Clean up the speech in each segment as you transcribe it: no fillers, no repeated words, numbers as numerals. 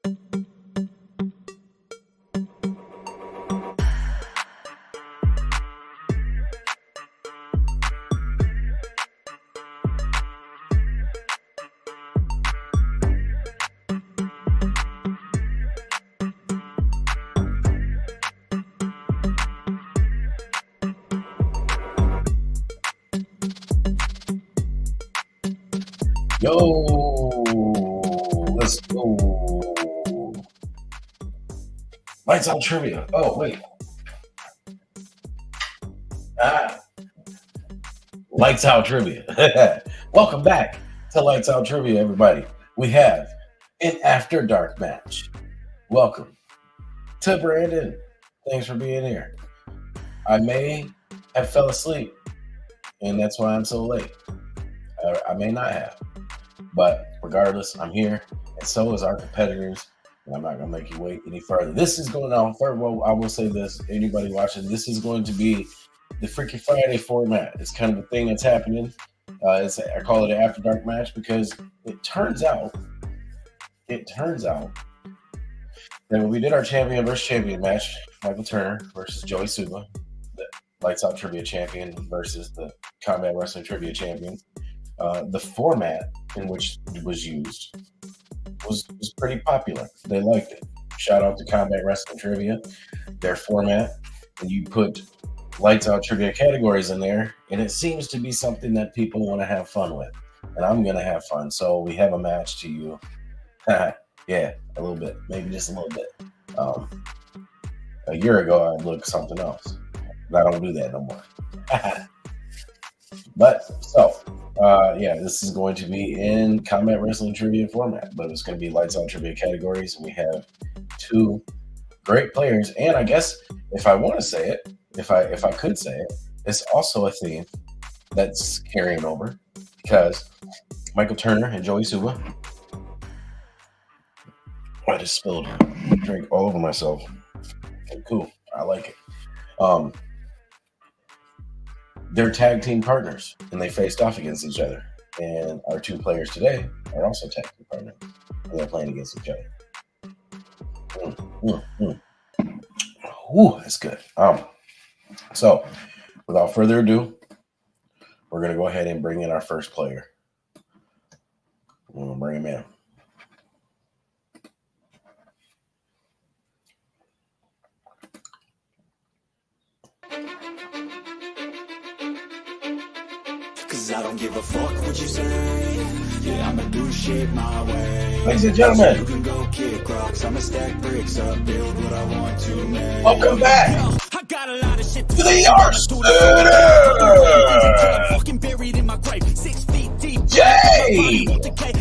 Yo, let's go. Lights Out Trivia. Oh, wait. Lights Out Trivia. Welcome back to Lights Out Trivia, everybody. We have an After Dark match. Welcome to Brandon. Thanks for being here. I may have fell asleep, and that's why I'm so late. I may not have. But regardless, I'm here, and so is our competitors, and I'm not going to make you wait any further. This is going on. First of all, I will say this, anybody watching, this is going to be the Freaky Friday format. It's kind of a thing that's happening. I call it an After Dark match because it turns out that when we did our champion versus champion match, Michael Turner versus Joey Suba, the Lights Out Trivia champion versus the Combat Wrestling Trivia champion, the format in which it was used was pretty popular. They liked it. Shout out to Combat Wrestling Trivia, their format, and you put Lights Out Trivia categories in there, and it seems to be something that people want to have fun with, and I'm going to have fun. So we have a match to you. Yeah, a little bit, maybe just a little bit. A year ago, I looked something else, but I don't do that no more. But so, yeah, this is going to be in Combat Wrestling Trivia format, but it's going to be Lights Out Trivia categories. And we have two great players, and I guess if I want to say it, if I could say it, it's also a theme that's carrying over because Michael Turner and Joey Suba. I just spilled drink all over myself. Okay, cool, I like it. They're tag team partners, and they faced off against each other. And our two players today are also tag team partners, and they're playing against each other. Ooh, that's good. So, without further ado, we're going to go ahead and bring in our first player. We're going to bring him in. I don't give a fuck what you say. Yeah, I'ma do shit my way. Ladies and gentlemen, you can go kick rocks. I'ma stack bricks up, build what I want to make. Welcome back I got a lot of shit to the Arsenal. Fucking buried in my grave, 6 feet deep. Jay!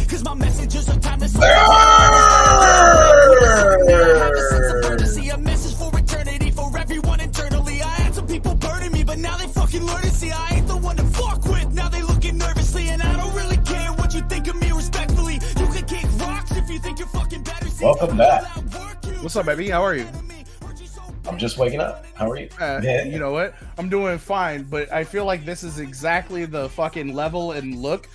Cause my messages are timeless. See a message for eternity for everyone internally. I had some people burning me, but now they fucking learn to see I ain't the one to fuck with. Now they looking nervously, and I don't really care what you think of me respectfully. You can kick rocks if you think you're fucking better. Welcome back. What's up, baby? How are you? I'm just waking up. How are you? You know what? I'm doing fine, but I feel like this is exactly the fucking level and look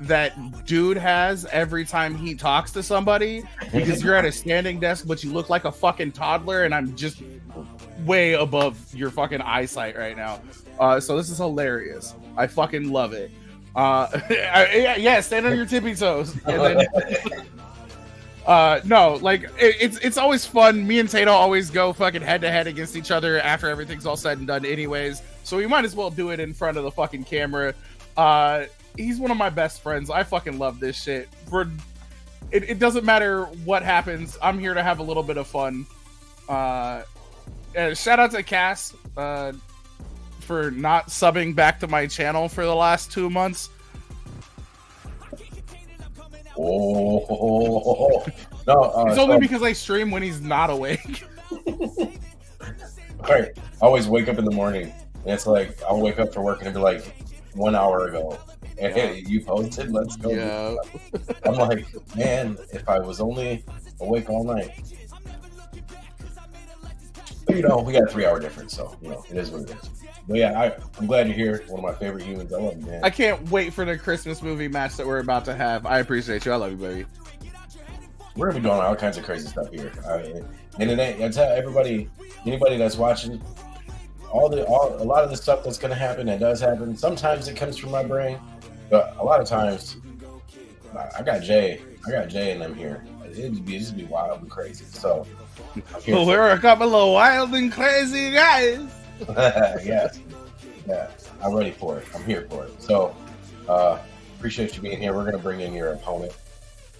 that dude has every time he talks to somebody, because you're at a standing desk, but you look like a fucking toddler, and I'm just way above your fucking eyesight right now. So this is hilarious. I fucking love it. Yeah, stand on your tippy toes. And then, no, like it's always fun. Me and Tato always go fucking head to head against each other after everything's all said and done anyways. So we might as well do it in front of the fucking camera. He's one of my best friends. I fucking love this shit. It doesn't matter what happens. I'm here to have a little bit of fun. Shout out to Cass for not subbing back to my channel for the last 2 months. Oh, no, it's only because I stream when he's not awake. Right. I always wake up in the morning, and it's like I'll wake up for work and it'll be like 1 hour ago. And hey, you posted, let's go. Yeah. I'm like, man, if I was only awake all night. But, you know, we got a 3 hour difference, so you know, it is what it is. But yeah, I'm glad you're here. One of my favorite humans. I love you, man. I can't wait for the Christmas movie match that we're about to have. I appreciate you. I love you, baby. we're gonna be doing all kinds of crazy stuff here. And it ain't. I tell everybody, anybody that's watching, a lot of the stuff that's gonna happen, that does happen. Sometimes it comes from my brain, but a lot of times, I got Jay and them here. It'd just be wild and crazy. So we're a couple of wild and crazy guys. Yes. Yeah, I'm ready for it. I'm here for it. So, appreciate you being here. We're gonna bring in your opponent.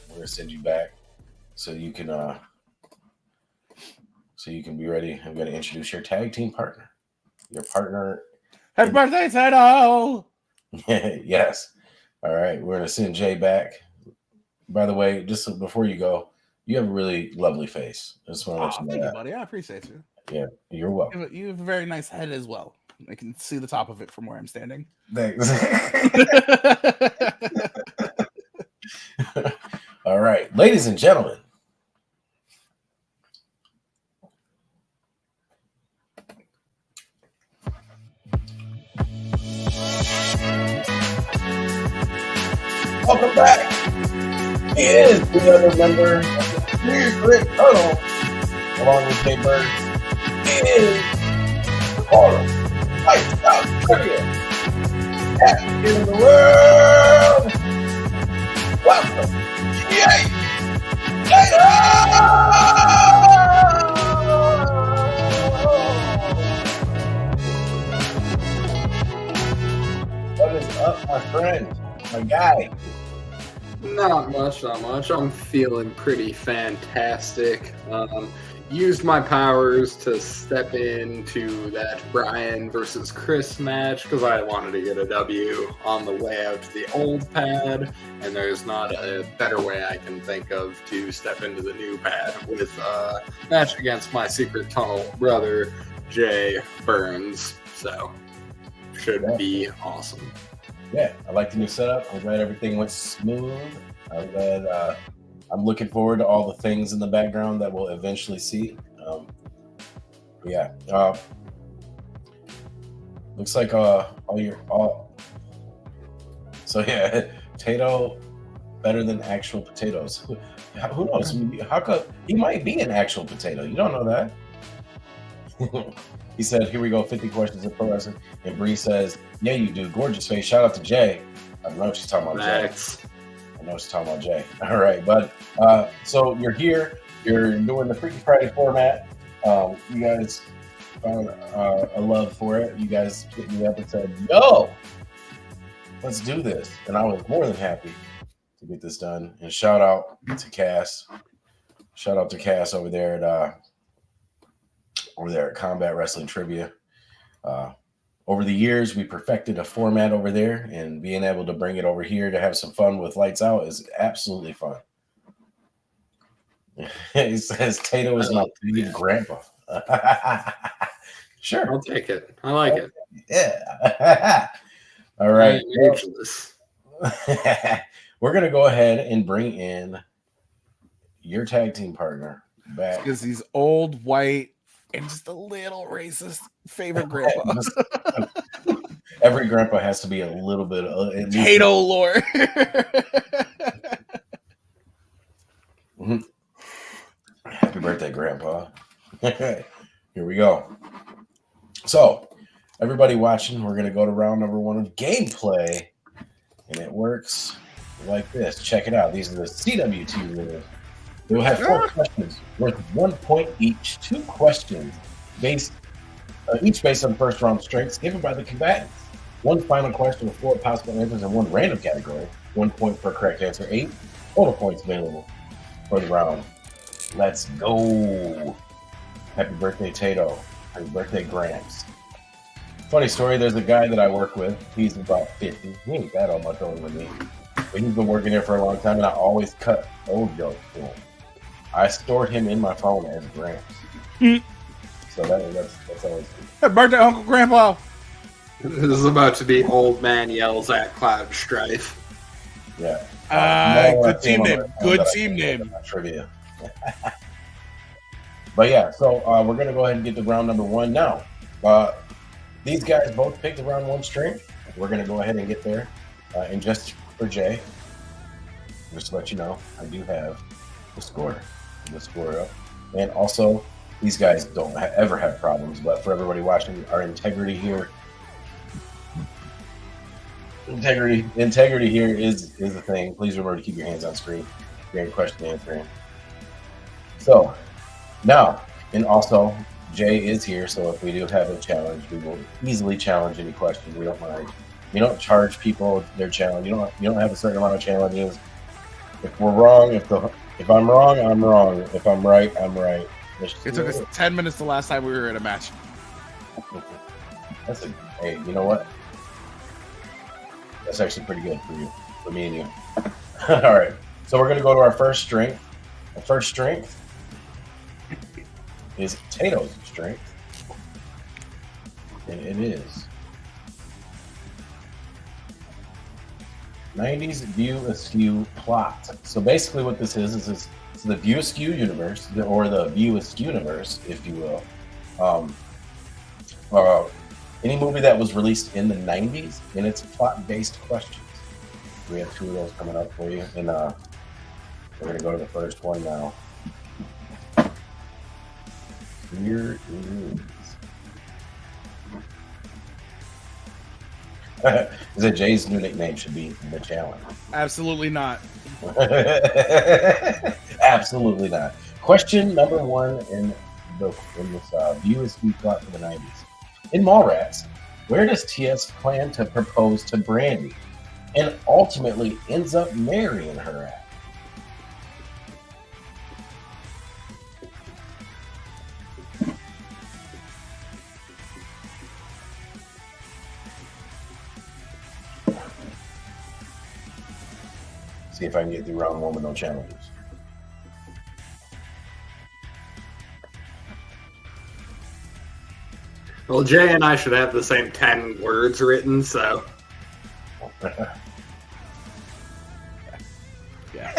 We're gonna send you back so you can be ready. I'm gonna introduce your tag team partner. Your partner. Happy birthday, Tato! Yes. All right. We're gonna send Jay back. By the way, just before you go, you have a really lovely face. I just want to let you know thank that. you, buddy. I appreciate you. Yeah, you're welcome. You have a very nice head as well. I can see the top of it from where I'm standing. Thanks. All right, ladies and gentlemen. Welcome back. He is the other member of the Secret Tunnel, along with Jay Burnz. He is the caller. Lights Out Trivia. Best in the world. Welcome, Jay. What is up, my friend? My guy. Not much. I'm feeling pretty fantastic. Used my powers to step into that Brian versus Chris match because I wanted to get a W on the way out to the old pad, and there's not a better way I can think of to step into the new pad with a match against my Secret Tunnel brother, Jay Burnz. So, should be awesome. Yeah, I like the new setup. I'm glad everything went smooth. I'm glad. I'm looking forward to all the things in the background that we'll eventually see. Looks like all. So yeah, Tato better than actual potatoes. Who knows? How could he might be an actual potato? You don't know that. He said, "Here we go, 50 questions of pro wrestling." And Bree says, "Yeah, you do. Gorgeous face. Shout out to Jay." I know she's talking about Jay. I know she's talking about Jay. All right, bud. So you're here. You're doing the Freaky Friday format. You guys found a love for it. You guys hit me up and said, "Yo, let's do this." And I was more than happy to get this done. And shout out to Cass. Shout out to Cass over there at Combat Wrestling Trivia. Over the years, we perfected a format over there, and being able to bring it over here to have some fun with Lights Out is absolutely fun. He says Tato is my big grandpa. Sure, I'll take it. I like it. Yeah. All right. We're gonna go ahead and bring in your tag team partner back because he's old, white, and just a little racist favorite grandpa. Every grandpa has to be a little bit of Tato lore. Happy birthday, Grandpa. Here we go. So, everybody watching, we're going to go to round number 1 of gameplay. And it works like this. Check it out. These are the CWT rules. We will have 4 questions worth 1 point each. 2 questions each based on first round strengths given by the combatants. 1 final question with 4 possible answers and 1 random category. 1 point per correct answer. 8 total points available for the round. Let's go. Happy birthday, Tato. Happy birthday, Gramps. Funny story, there's a guy that I work with. He's about 50. He ain't that all much older than me. But he's been working there for a long time, and I always cut old jokes to him. I stored him in my phone as Gramps. So that's always good. Happy birthday, Uncle Grandpa. This is about to be old man yells at Cloud Strife. Yeah. Good team name. Good team name. Trivia. But yeah, so we're going to go ahead and get to round number 1 now. These guys both picked the round 1 string. We're going to go ahead and get there. And just for Jay, just to let you know, I do have the score up. And also, these guys don't ever have problems, but for everybody watching, our integrity here is the thing. Please remember to keep your hands on screen during question answering. So now, and also Jay is here, so if we do have a challenge, we will easily challenge any question. We don't mind. You don't charge people their challenge. You don't have a certain amount of challenges. If we're wrong, if I'm wrong, I'm wrong. If I'm right, I'm right. It took us 10 minutes the last time we were in a match. Hey, you know what? That's actually pretty good for me and you. All right, so we're gonna go to our first strength. The first strength is Tato's strength, and it is 90s View Askew plot. So basically, what this is it's the View Askew universe, or the View Askew universe, if you will. Any movie that was released in the 90s, and it's plot-based questions. We have 2 of those coming up for you, and we're going to go to the first one now. Here is. Is it Jay's new nickname should be the challenge? Absolutely not. Absolutely not. Question number 1 in this View Askew plot for the 90s. In Mallrats, where does TS plan to propose to Brandy and ultimately ends up marrying her at? See if I can get through round 1 with no challenges. Well, Jay and I should have the same 10 words written, so. Yeah.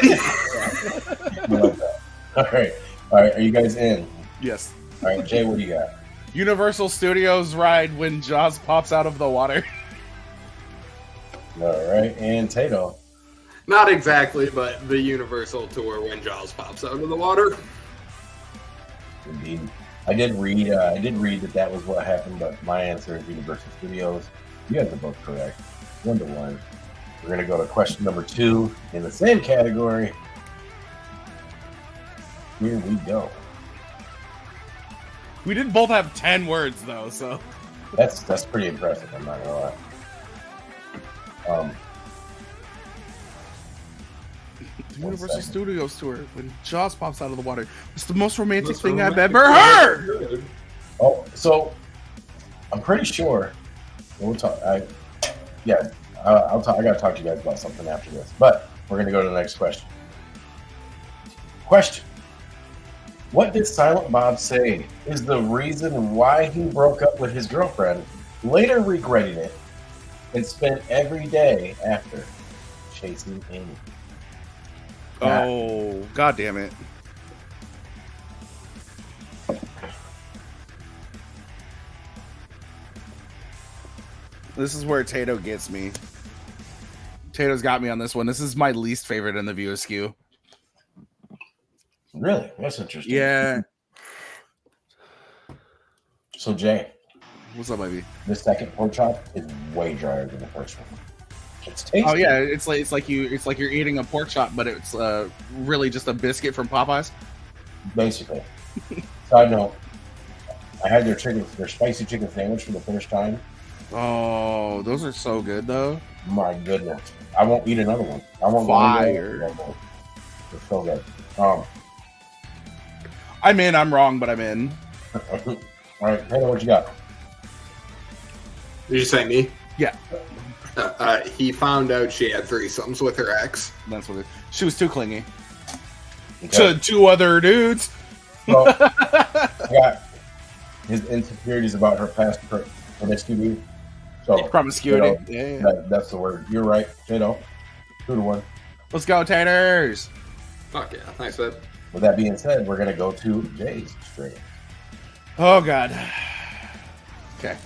All right. Are you guys in? Yes. All right, Jay, what do you got? Universal Studios ride when Jaws pops out of the water. All right, and Tato. Not exactly, but the Universal tour when Jaws pops out of the water. Indeed. I did read that was what happened, but my answer is Universal Studios. You guys are both correct. 1-1. We're going to go to question number 2 in the same category. Here we go. We didn't both have 10 words, though, so. That's pretty impressive, I'm not going to lie. Universal Studios tour when Jaws pops out of the water. It's the most romantic thing I've ever heard. Oh, so I'm pretty sure we'll talk. I'll talk. I got to talk to you guys about something after this, but we're going to go to the next question. Question: what did Silent Bob say is the reason why he broke up with his girlfriend, later regretting it, and spent every day after chasing Amy? Oh, god damn it. This is where Tato gets me. Tato's got me on this one. This is my least favorite in the View Askew. Really? That's interesting. Yeah. So, Jay. What's up, baby? The second pork chop is way drier than the first one. It's tasty. Oh yeah, it's like you're eating a pork chop, but it's really just a biscuit from Popeyes. Basically. Side note: I had their spicy chicken sandwich for the first time. Oh, those are so good though. My goodness, I won't eat another one. I won't. Fire. They're so good. I'm in. I'm wrong, but I'm in. All right, Taylor, what you got? Did you say me? Yeah. He found out she had threesomes with her ex. That's what she was too clingy. Okay. To 2 other dudes. So, I got his insecurities about her past promiscuity. So, Promiscuity. That's the word. You're right, Tato. 2-1. Let's go, Taters. Fuck yeah, thanks, bud. With that being said, we're gonna go to Jay's straight. Oh god. Okay.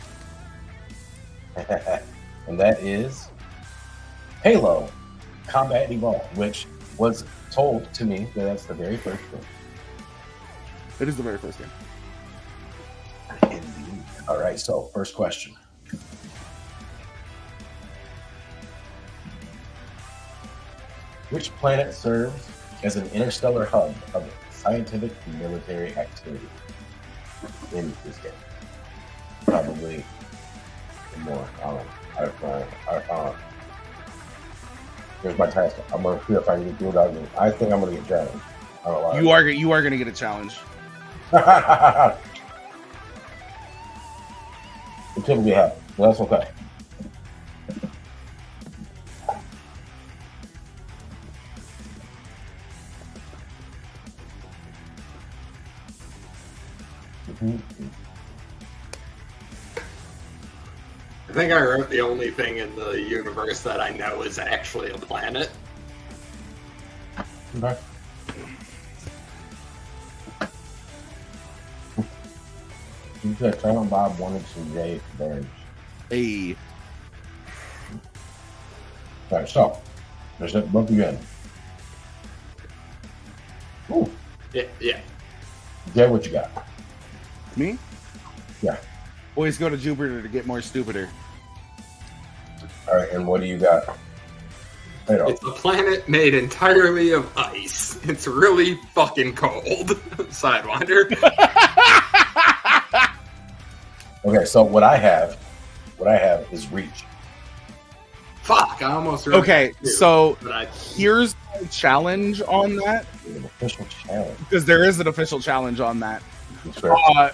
And that is Halo Combat Evolved, which was told to me that that's the very first game. It is the very first game. Indeed. All right, so first question. Which planet serves as an interstellar hub of scientific and military activity in this game? Probably more. I don't know. Here's my task. I'm going to see if I can do it. I think I'm going to get challenged. I don't lie. You are going to get a challenge. It typically happens, but that's okay. I think I wrote the only thing in the universe that I know is actually a planet. Okay. You said Silent Bob wanted some J Burnz. Hey. All right, so there's that book again. Ooh, Yeah. Jay, what you got? Me? Yeah. Always go to Jupiter to get more stupider. All right, and what do you got? Tato. It's a planet made entirely of ice. It's really fucking cold. Sidewinder. Okay, so what I have is Reach. Fuck, I almost wrote Okay, it too, so but here's my challenge on that, An official challenge. because there is an official challenge on that. Sure.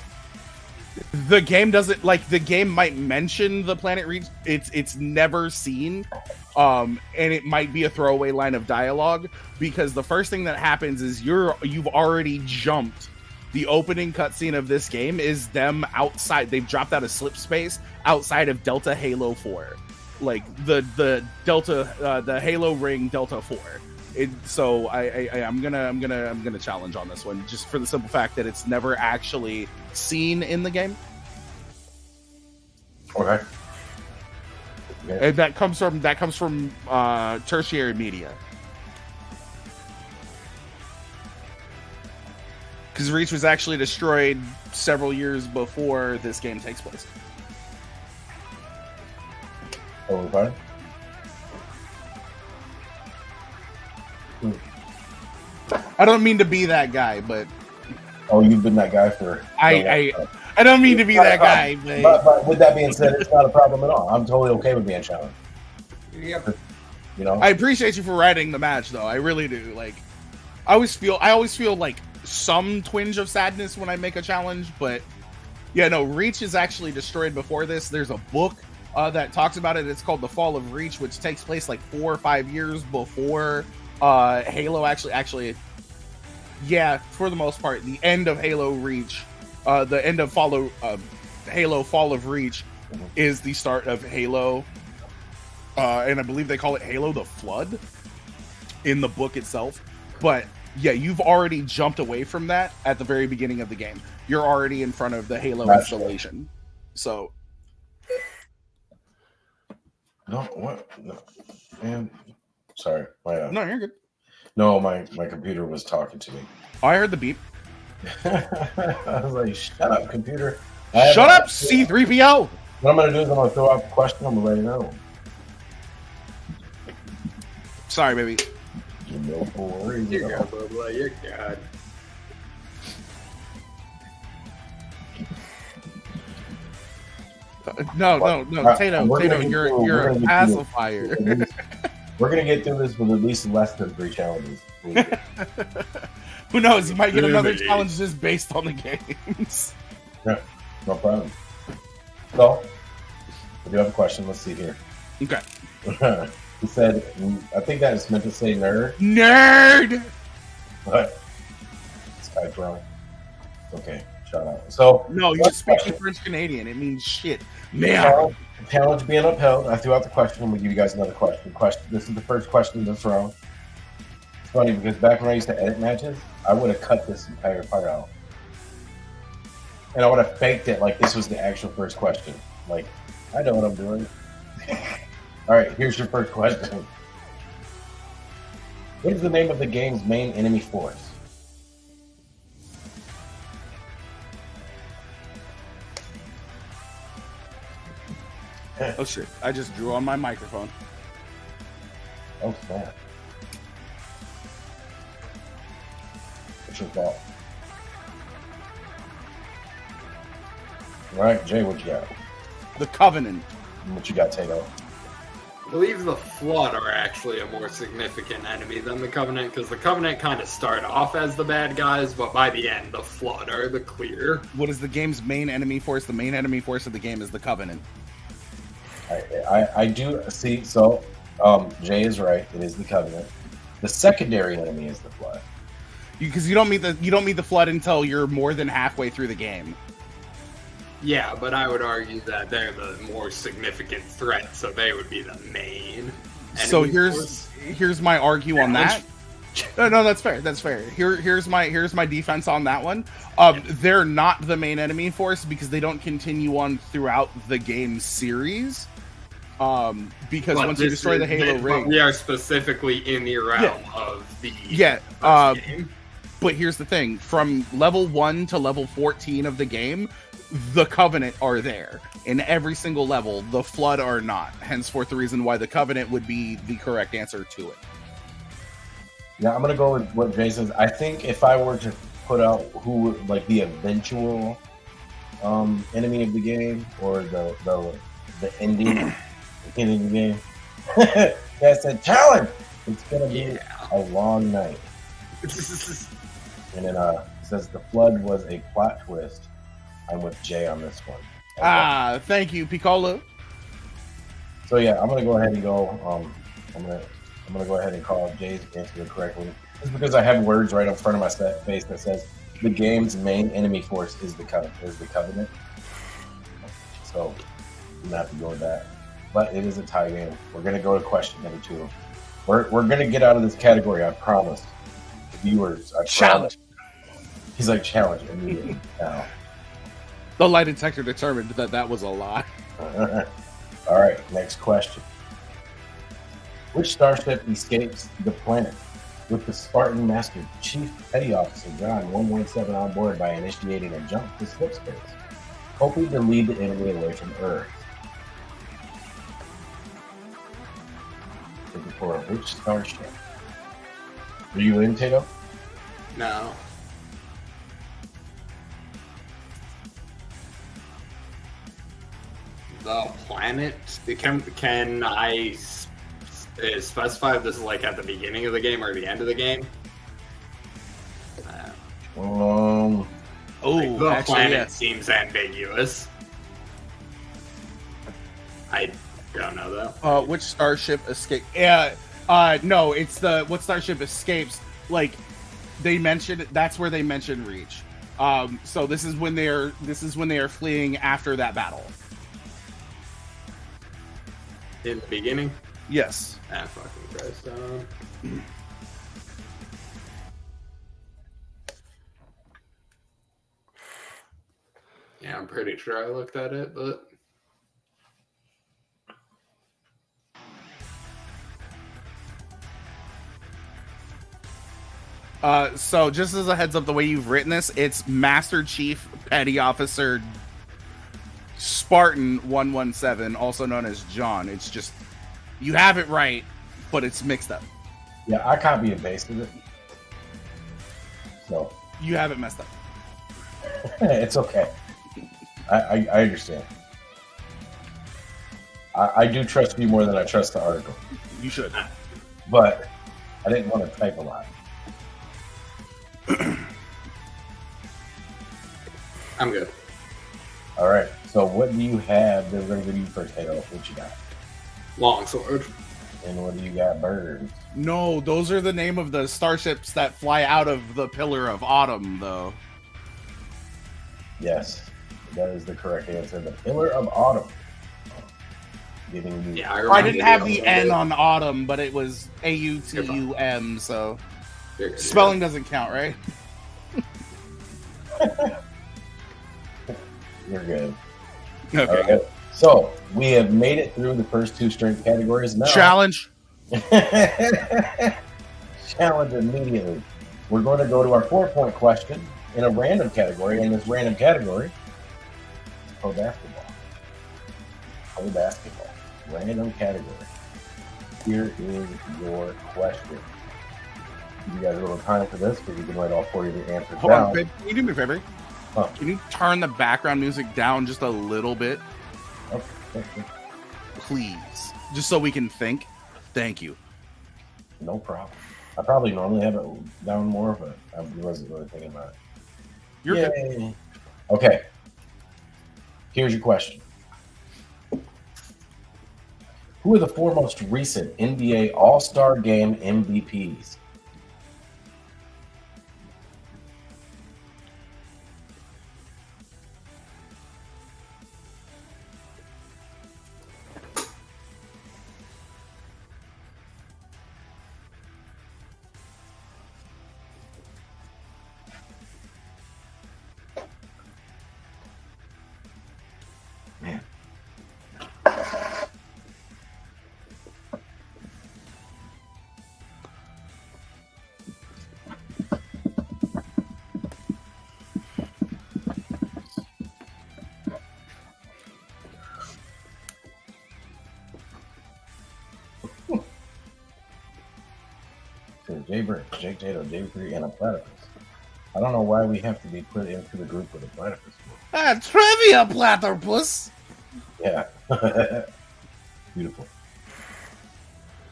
The game doesn't, like, the game might mention the planet Reach. It's never seen, and it might be a throwaway line of dialogue, because the first thing that happens is you've already jumped. The opening cutscene of this game is them outside. They've dropped out of slip space outside of Delta Halo 4, like the Delta, the Halo ring Delta 4. So I'm gonna challenge on this one, just for the simple fact that it's never actually seen in the game. Okay. And that comes from tertiary media. Because Reach was actually destroyed several years before this game takes place. Totally fine. I don't mean to be that guy, but Oh, you've been that guy for. I don't mean to be that guy, But with that being said, it's not a problem at all. I'm totally okay with being challenged. Yep. You know. I appreciate you for writing the match, though. I really do. Like, I always feel like some twinge of sadness when I make a challenge, but yeah, no. Reach is actually destroyed before this. There's a book that talks about it. It's called The Fall of Reach, which takes place like 4 or 5 years before Halo. Actually, yeah, for the most part, the end of Halo Reach, the end of Halo Fall of Reach is the start of Halo. And I believe they call it Halo the Flood in the book itself. But yeah, you've already jumped away from that at the very beginning of the game. You're already in front of the Halo installation. So. No, what? No. Man, sorry. No, you're good. No, my computer was talking to me. Oh, I heard the beep. I was like, shut up, computer. Shut up, C3PO! What I'm going to do is I'm going to throw out the question. I'm going to let you know. Sorry, baby. No worries. You go, Bubba. You're God. No, Tato, you're a pacifier. We're going to get through this with at least less than 3 challenges. Who knows? You might get another Maybe. challenge just based on the games. Yeah, no problem. So, I do have a question. Let's see here. Okay. He said, I think that is meant to say nerd. Nerd! But Skype's wrong. Okay, shout out. So, No, you're speaking French Canadian. It means shit. Man. Challenge being upheld. I threw out the question. I'm going to give you guys another question. This is the first question that's wrong. It's funny because back when I used to edit matches, I would have cut this entire part out. And I would have faked it like this was the actual first question. Like, I know what I'm doing. All right, here's your first question. What is the name of the game's main enemy force? Oh shit! I just drew on my microphone. Oh snap! What's your fault? All right, Jay, what you got? The Covenant. What you got, Tato? I believe the Flood are actually a more significant enemy than the Covenant, because the Covenant kind of start off as the bad guys, but by the end, the Flood are the clear. What is the game's main enemy force? The main enemy force of the game is the Covenant. I do see. So, Jay is right. It is the Covenant. The secondary enemy is the Flood. Because you don't meet the Flood until you're more than halfway through the game. Yeah, but I would argue that they're the more significant threat, so they would be the main enemy So force. here's my argue on that. No, that's fair. That's fair. Here's my defense on that one. They're not the main enemy force because they don't continue on throughout the game series. Because But once you destroy the Halo ring, we are specifically in the realm of the first game. But here's the thing: from level 1 to level 14 of the game, the Covenant are there in every single level. The Flood are not. Henceforth, the reason why the Covenant would be the correct answer to it. Yeah, I'm gonna go with what Jay says. I think if I were to put out who like the eventual enemy of the game or the ending beginning of the game, that's a challenge. It's gonna be a long night. And then it says the Flood was a plot twist. I'm with Jay on this one. Thank you, Piccolo. So yeah, I'm gonna go ahead and go. I'm gonna go ahead and call Jay's answer correctly. Just because I have words right in front of my face that says the game's main enemy force is the Covenant. So I'm gonna have to go with that. But it is a tie game. We're gonna go to question number 2. We're gonna get out of this category. I promise. Viewers, I Challenge. promise. He's like challenge immediately now. The lie detector determined that was a lie. All right, next question. Which starship escapes the planet with the Spartan Master Chief Petty Officer John 117 on board by initiating a jump to slip space, hoping to lead the enemy away from Earth? Looking for which starship? Are you in, Tato? No. The planet? Can I specify if this is like at the beginning of the game or the end of the game? Oh, The actually, planet yeah. seems ambiguous. I don't know though. Which starship escaped? No, it's the what starship escapes. Like they mentioned, that's where they mentioned Reach. So this is when they are fleeing after that battle. In the beginning? Yes. Ah, fucking Christ. Yeah, I'm pretty sure I looked at it, but So just as a heads up, the way you've written this, it's Master Chief Petty Officer Spartan 117, also known as John. It's just you have it right, but it's mixed up. Yeah, I copy and pasted it. So You have it messed up. it's okay. I understand. I do trust you more than I trust the article, You should. but I didn't want to type a lot. I'm good. All right. So what do you have that we're going to give you for Tato? What you got? Longsword. And what do you got, Burnz? No, those are the name of the starships that fly out of the Pillar of Autumn, though. Yes, that is the correct answer. The Pillar of Autumn. Giving you. Yeah, I didn't have the N on Autumn, but it was AUTUM, so spelling doesn't count, right? You're good. Okay. All right. So we have made it through the first 2 strength categories. Now, Challenge. challenge immediately. We're going to go to our 4-point question in a random category. And this random category is pro basketball. Pro basketball. Random category. Here is your question. You guys a little time for this because you can write all 4 of your answers Hold down. on, babe. Can you do me a favor? Huh. Can you turn the background music down just a little bit? Okay. Please. Just so we can think. Thank you. No problem. I probably normally have it down more, but I wasn't really thinking about it. You're Yay. good. Okay. Here's your question. Who are the 4 most recent NBA All-Star Game MVPs? Man. Jay Burnz, Jake Tato, Dave Free, and a platypus. I don't know why we have to be put into the group with a platypus. Trivia platypus. Yeah. Beautiful.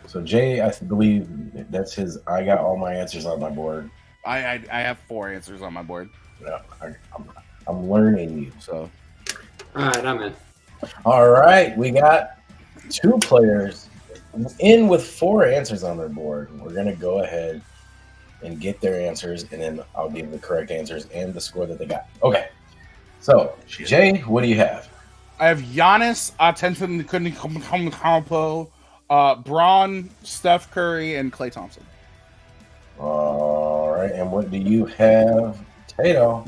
So Jay, I believe that's his. I got all my answers on my board. I have 4 answers on my board. Yeah, I'm learning you. So, All right, I'm in. All right, we got 2 players in with 4 answers on their board. We're gonna go ahead and get their answers, and then I'll give the correct answers and the score that they got. Okay. So Jay, what do you have? I have Giannis, Antetokounmpo, Braun, Steph Curry, and Klay Thompson. All right, and what do you have, Tato?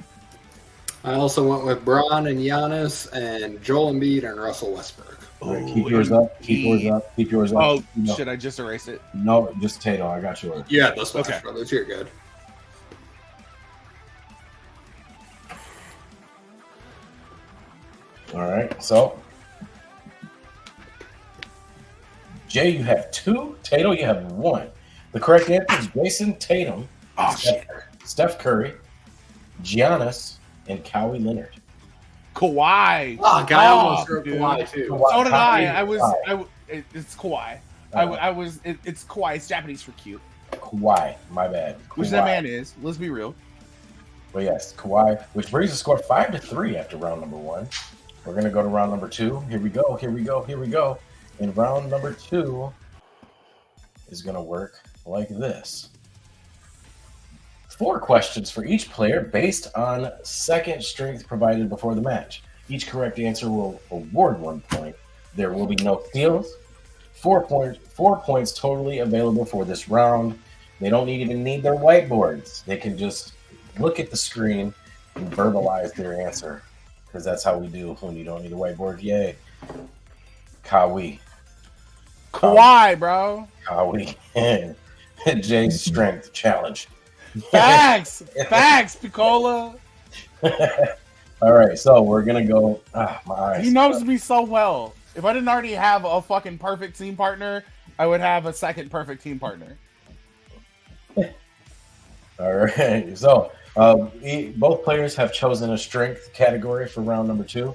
I also went with Braun and Giannis and Joel Embiid and Russell Westbrook. All right, keep yours up. Keep yours up. Keep yours up. Oh, No. shit, I just erased it. No, just Tato. I got yours. Yeah, the Splash Okay. Brothers. You're good. All right, so Jay, you have 2. Tato, you have 1. The correct answer is Jason Tatum, Oh, shit. Steph Curry, Giannis, and Kawhi Leonard. Kawhi. Oh, God, I almost Oh, wrote dude. Kawhi, too. So did I. Kawhi. It's Kawhi. Uh, It's Kawhi. It's Japanese for cute. Kawhi, my bad. Which Kawhi. that man is. Let's be real. But yes, Kawhi, which brings the score 5-3 after round number 1. We're going to go to round number 2. Here we go. Here we go. Here we go. And round number 2 is going to work like this. 4 questions for each player based on second strength provided before the match. Each correct answer will award 1 point. There will be no steals. 4 points totally available for this round. They don't even need their whiteboards. They can just look at the screen and verbalize their answer, because that's how we do when you don't need a whiteboard. Yay. Kawhi. Kawhi, bro. Kawhi. Jay's strength challenge. Facts. Facts, Piccola. All right, so we're going to go. My eyes. He knows me so well. If I didn't already have a fucking perfect team partner, I would have a second perfect team partner. All right, so both players have chosen a strength category for round number 2,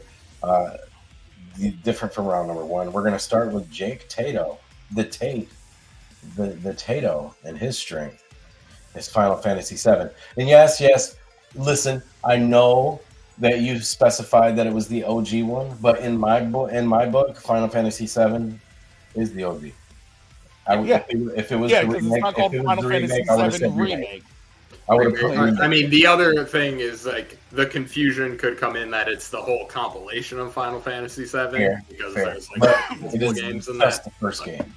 different from round number 1. We're going to start with Jake Tato, the Tato, and his strength. His Final Fantasy VII. And yes, listen, I know that you specified that it was the OG one, but in my book, Final Fantasy VII is the OG. If it was Yeah, the because it's remake, not called Final Fantasy I would have VII said remake. I would have put I mean, the other thing is, like, the confusion could come in that it's the whole compilation of Final Fantasy VII, Fair, because fair. there's, like, But it multiple is games in just that. the first game.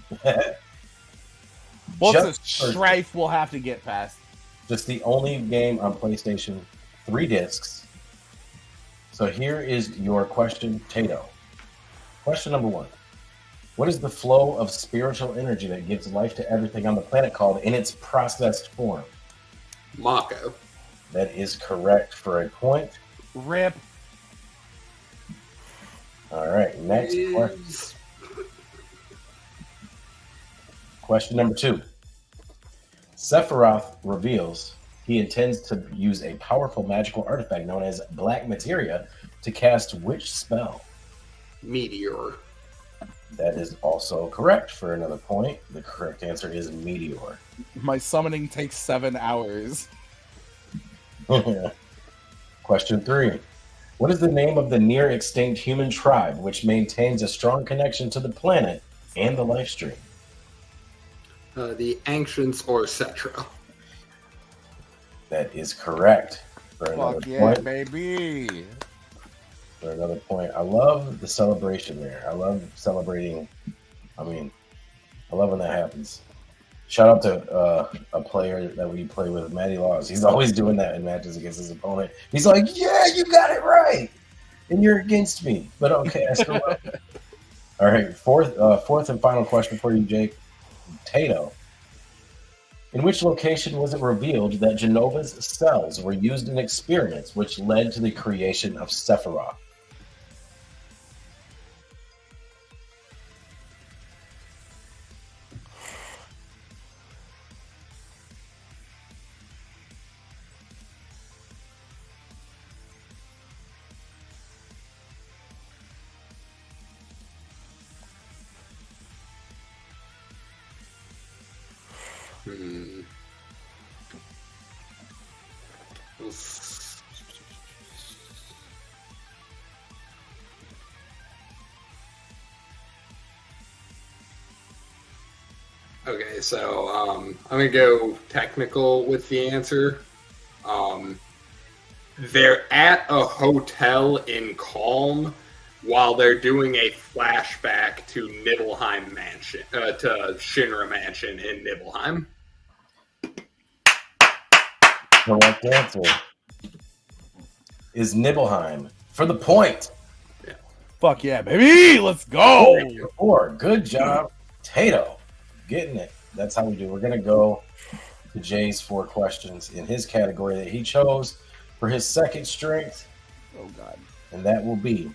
What's a Just first strife we'll have to get past? Just the only game on PlayStation, 3 discs. So here is your question, Tato. Question number 1. What is the flow of spiritual energy that gives life to everything on the planet called in its processed form? Mako. That is correct for a point. Rip. All right, next question. Question number 2. Sephiroth reveals he intends to use a powerful magical artifact known as Black Materia to cast which spell? Meteor. That is also correct for another point. The correct answer is Meteor. My summoning takes 7 hours. Question 3. What is the name of the near extinct human tribe which maintains a strong connection to the planet and the life stream? The Ancients or Cetra. That is correct for another Fuck yeah, point. baby. For another point. I love the celebration there. I love celebrating. I love when that happens. Shout out to a player that we play with, Matty Laws. He's always doing that in matches against his opponent. He's like, yeah, you got it right. And you're against me. But okay, I screw up. All right, fourth and final question for you, Jake. Tato. In which location was it revealed that Genova's cells were used in experiments which led to the creation of Sephiroth? Okay, so I'm gonna go technical with the answer. They're at a hotel in Calm while they're doing a flashback to Nibelheim Mansion, to Shinra Mansion in Nibelheim. Correct answer is Nibelheim for the point. Yeah. Fuck yeah, baby. Let's go. 4. Good job, Tato. Getting it. That's how we do. We're going to go to Jay's 4 questions in his category that he chose for his second strength. Oh, God. And that will be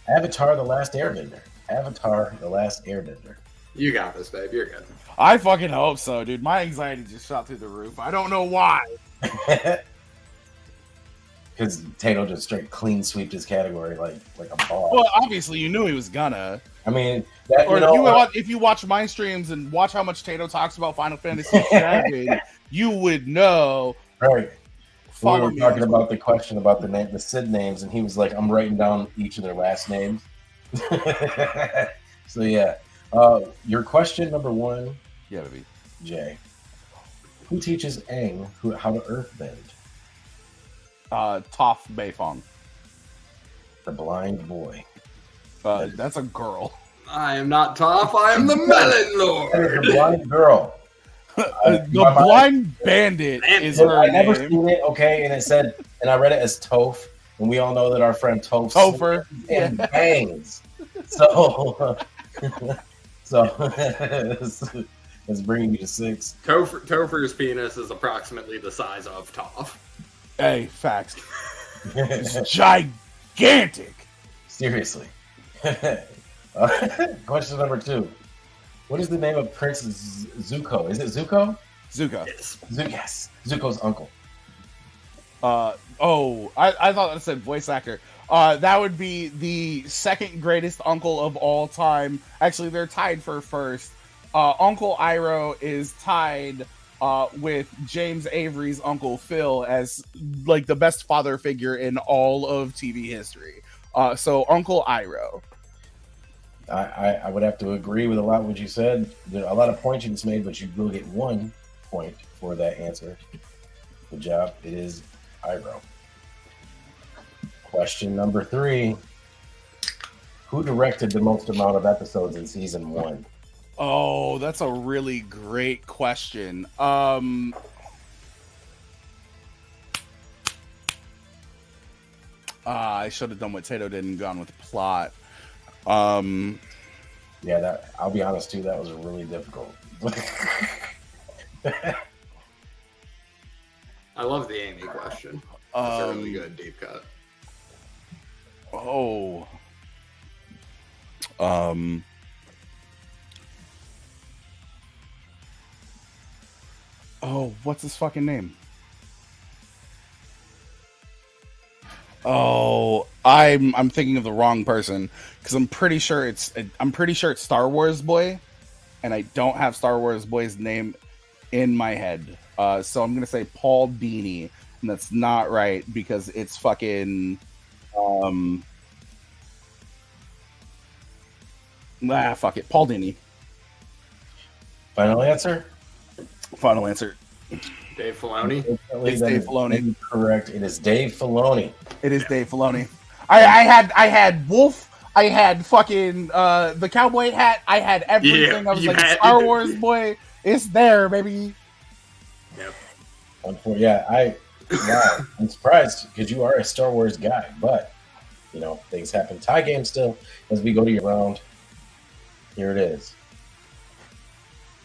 Avatar: The Last Airbender. Avatar: The Last Airbender. You got this, babe. You're good. I fucking hope so, dude. My anxiety just shot through the roof. I don't know why. Because Tato just straight clean sweeped his category like a ball. Well, obviously, you knew he was gonna. I mean, that, Or if you watch my streams and watch how much Tato talks about Final Fantasy VII, you would know. Right. We Follow were me talking on about the question about the Sid names, and he was like, I'm writing down each of their last names. So, yeah. Your question number 1, Yeah, baby. Jay. Who teaches Aang how to earthbend? Toph Beifong. The blind boy. That's a girl. I am not Toph. I am the Melon That is Lord. the blind girl. The blind bandit is her I never name. seen it, okay, and it said, and I read it as Toph, and we all know that our friend Toph Topher. and bangs. So, it's bringing you to 6. Topher's penis is approximately the size of Toph. Hey, facts. It's gigantic. Seriously. Question number 2. What is the name of Prince Zuko? Is it Zuko? Zuko. Yes. Zuko's uncle. I thought that said voice actor. That would be the second greatest uncle of all time. Actually, they're tied for first. Uncle Iroh is tied with James Avery's Uncle Phil as like the best father figure in all of TV history. So Uncle Iroh. I would have to agree with a lot of what you said. There are a lot of points you just made, but you will get 1 point for that answer. Good job. It is Iroh. Question number 3. Who directed the most amount of episodes in season 1? Oh, that's a really great question. I should have done what Tato did and gone with plot. Yeah, that I'll be honest too. That was really difficult. I love the Amy question. That's a really good deep cut. Oh. Oh, what's his fucking name? Oh, I'm thinking of the wrong person because I'm pretty sure it's Star Wars Boy, and I don't have Star Wars Boy's name in my head. So I'm gonna say Paul Dini, and that's not right because it's fucking fuck it, Paul Dini. Final answer. Final answer. Dave Filoni. It's Dave Filoni. Correct. It is Dave Filoni. It is Dave Filoni. I had Wolf. I had fucking the cowboy hat. I had everything. Yeah, I was like Star Wars Boy. It's there, baby. Yep. I'm surprised because you are a Star Wars guy, but you know things happen. Tie game still as we go to your round. Here it is.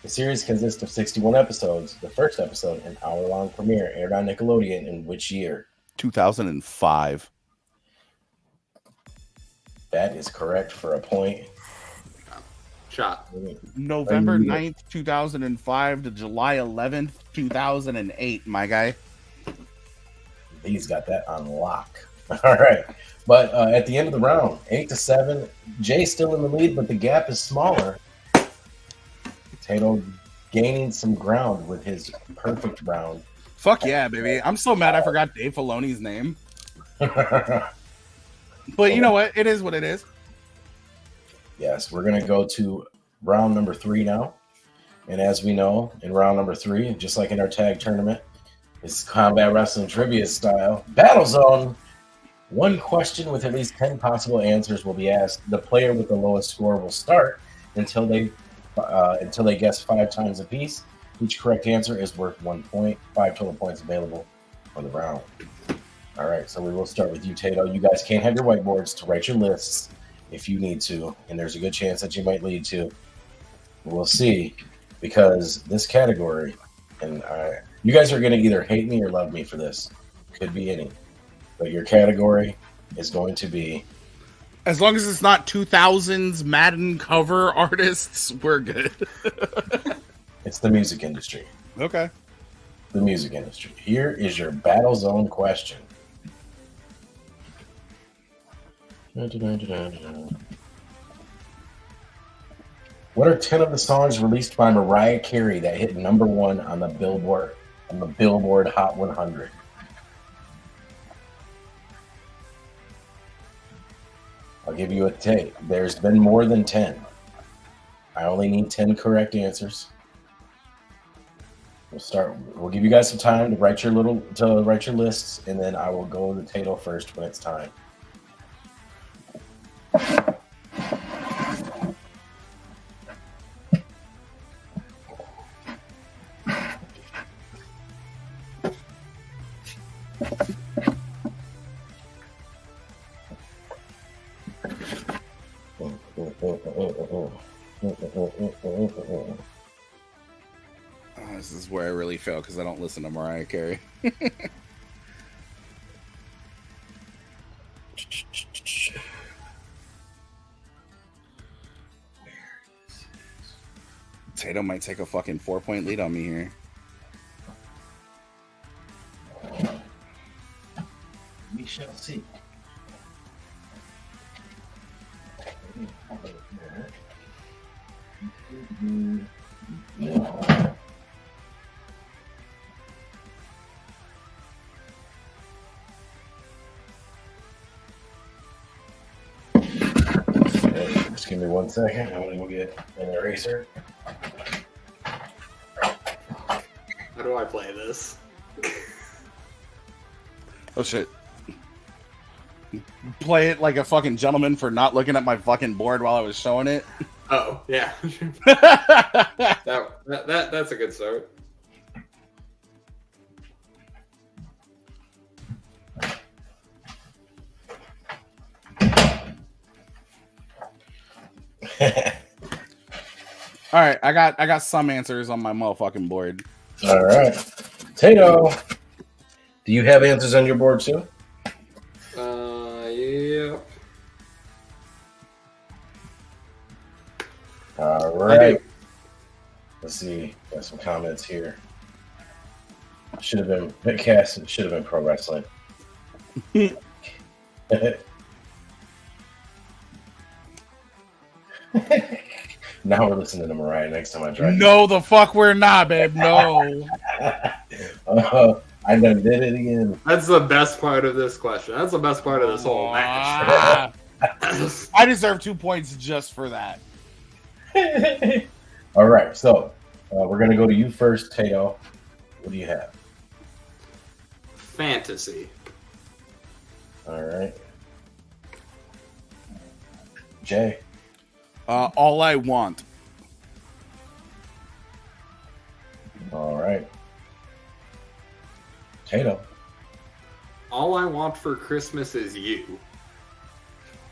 The series consists of 61 episodes. The first episode, an hour-long premiere, aired on Nickelodeon in which year? 2005. That is correct for a point. Shot. November 9th, 2005 to July 11th, 2008, my guy. He's got that on lock. All right. But at the end of the round, 8-7, Jay's still in the lead, but the gap is smaller. Tato gaining some ground with his perfect round. Fuck yeah, baby. I'm so mad I forgot Dave Filoni's name. But you know what? It is what it is. Yes, we're going to go to round number 3 now. And as we know, in round number 3, just like in our tag tournament, it's combat wrestling trivia style. Battle Zone. One question with at least 10 possible answers will be asked. The player with the lowest score will start until they guess 5 times apiece. Each correct answer is worth 1 point. 5 total points available for the round. All right, so we will start with you, Tato. You guys can't have your whiteboards to write your lists if you need to, and there's a good chance that you might lead to. We'll see, because this category, and you guys are going to either hate me or love me for this. Could be any. But your category is going to be... As long as it's not 2000s Madden cover artists, we're good. It's the music industry. Okay. The music industry. Here is your Battle Zone question. What are 10 of the songs released by Mariah Carey that hit number 1 on the Billboard Hot 100? I'll give you a take. There's been more than 10. I only need 10 correct answers. We'll give you guys some time to write your lists, and then I will go to Tato first when it's time. This is where I really fail because I don't listen to Mariah Carey. Tato might take a fucking 4-point lead on me here. We shall see. Just give me 1 second. I'm gonna go get an eraser. How do I play this? Oh shit. Play it like a fucking gentleman for not looking at my fucking board while I was showing it. Oh, yeah. That's a good start. All right, I got some answers on my motherfucking board. All right. Tato, do you have answers on your board too? Yeah. All right. Let's see. Got some comments here. Should have been Bitcast. It should have been pro wrestling. Now we're listening to Mariah next time I drive. No, the fuck we're not, babe. No. I done did it again. That's the best part of this question. That's the best part of this whole match. I deserve 2 points just for that. All right, so we're gonna go to you first, Tato. What do you have? Fantasy. All right, Jay. All I want. All right, Tato. All I want for Christmas is you.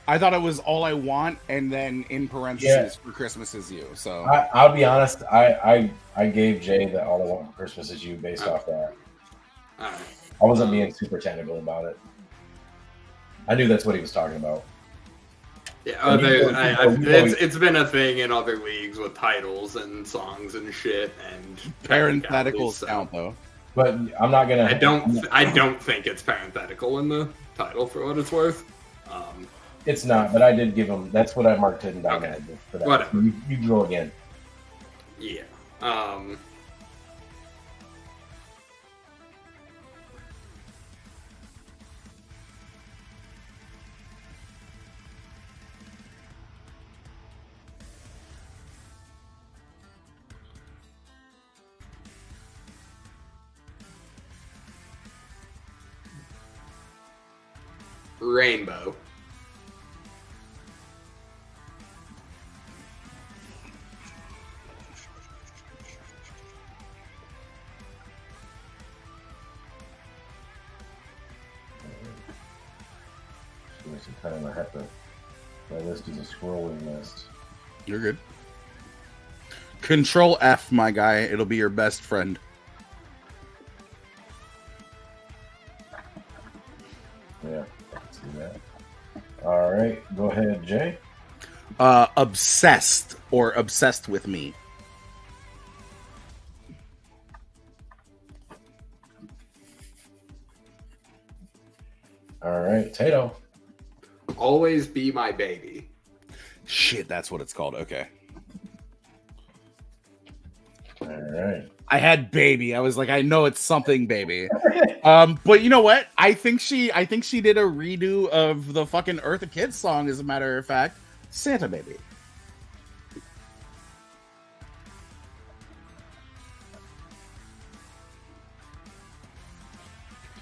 I thought it was all I want, and then in parentheses for Christmas is you. So I'll be honest. I gave Jay that all I want for Christmas is you based off that. All right. I wasn't being super technical about it. I knew that's what he was talking about. Yeah, it's been a thing in other leagues with titles and songs and shit and parentheticals count though. But I'm not gonna. I don't think it's parenthetical in the title for what it's worth. It's not, but I did give him. That's what I marked hidden down Okay. for that. Whatever. You go again. Yeah. Rainbow. Give me some time. I have to. My list is a scrolling list. You're good. Control F, my guy. It'll be your best friend. Yeah, I can see that. All right, go ahead, Jay. Obsessed or obsessed with me. All right, Tato. Always be my baby. Shit, that's what it's called. Okay. All right. I had baby. I was like, I know it's something baby. But you know what? I think she did a redo of the fucking Eartha Kitt song, as a matter of fact. Santa Baby.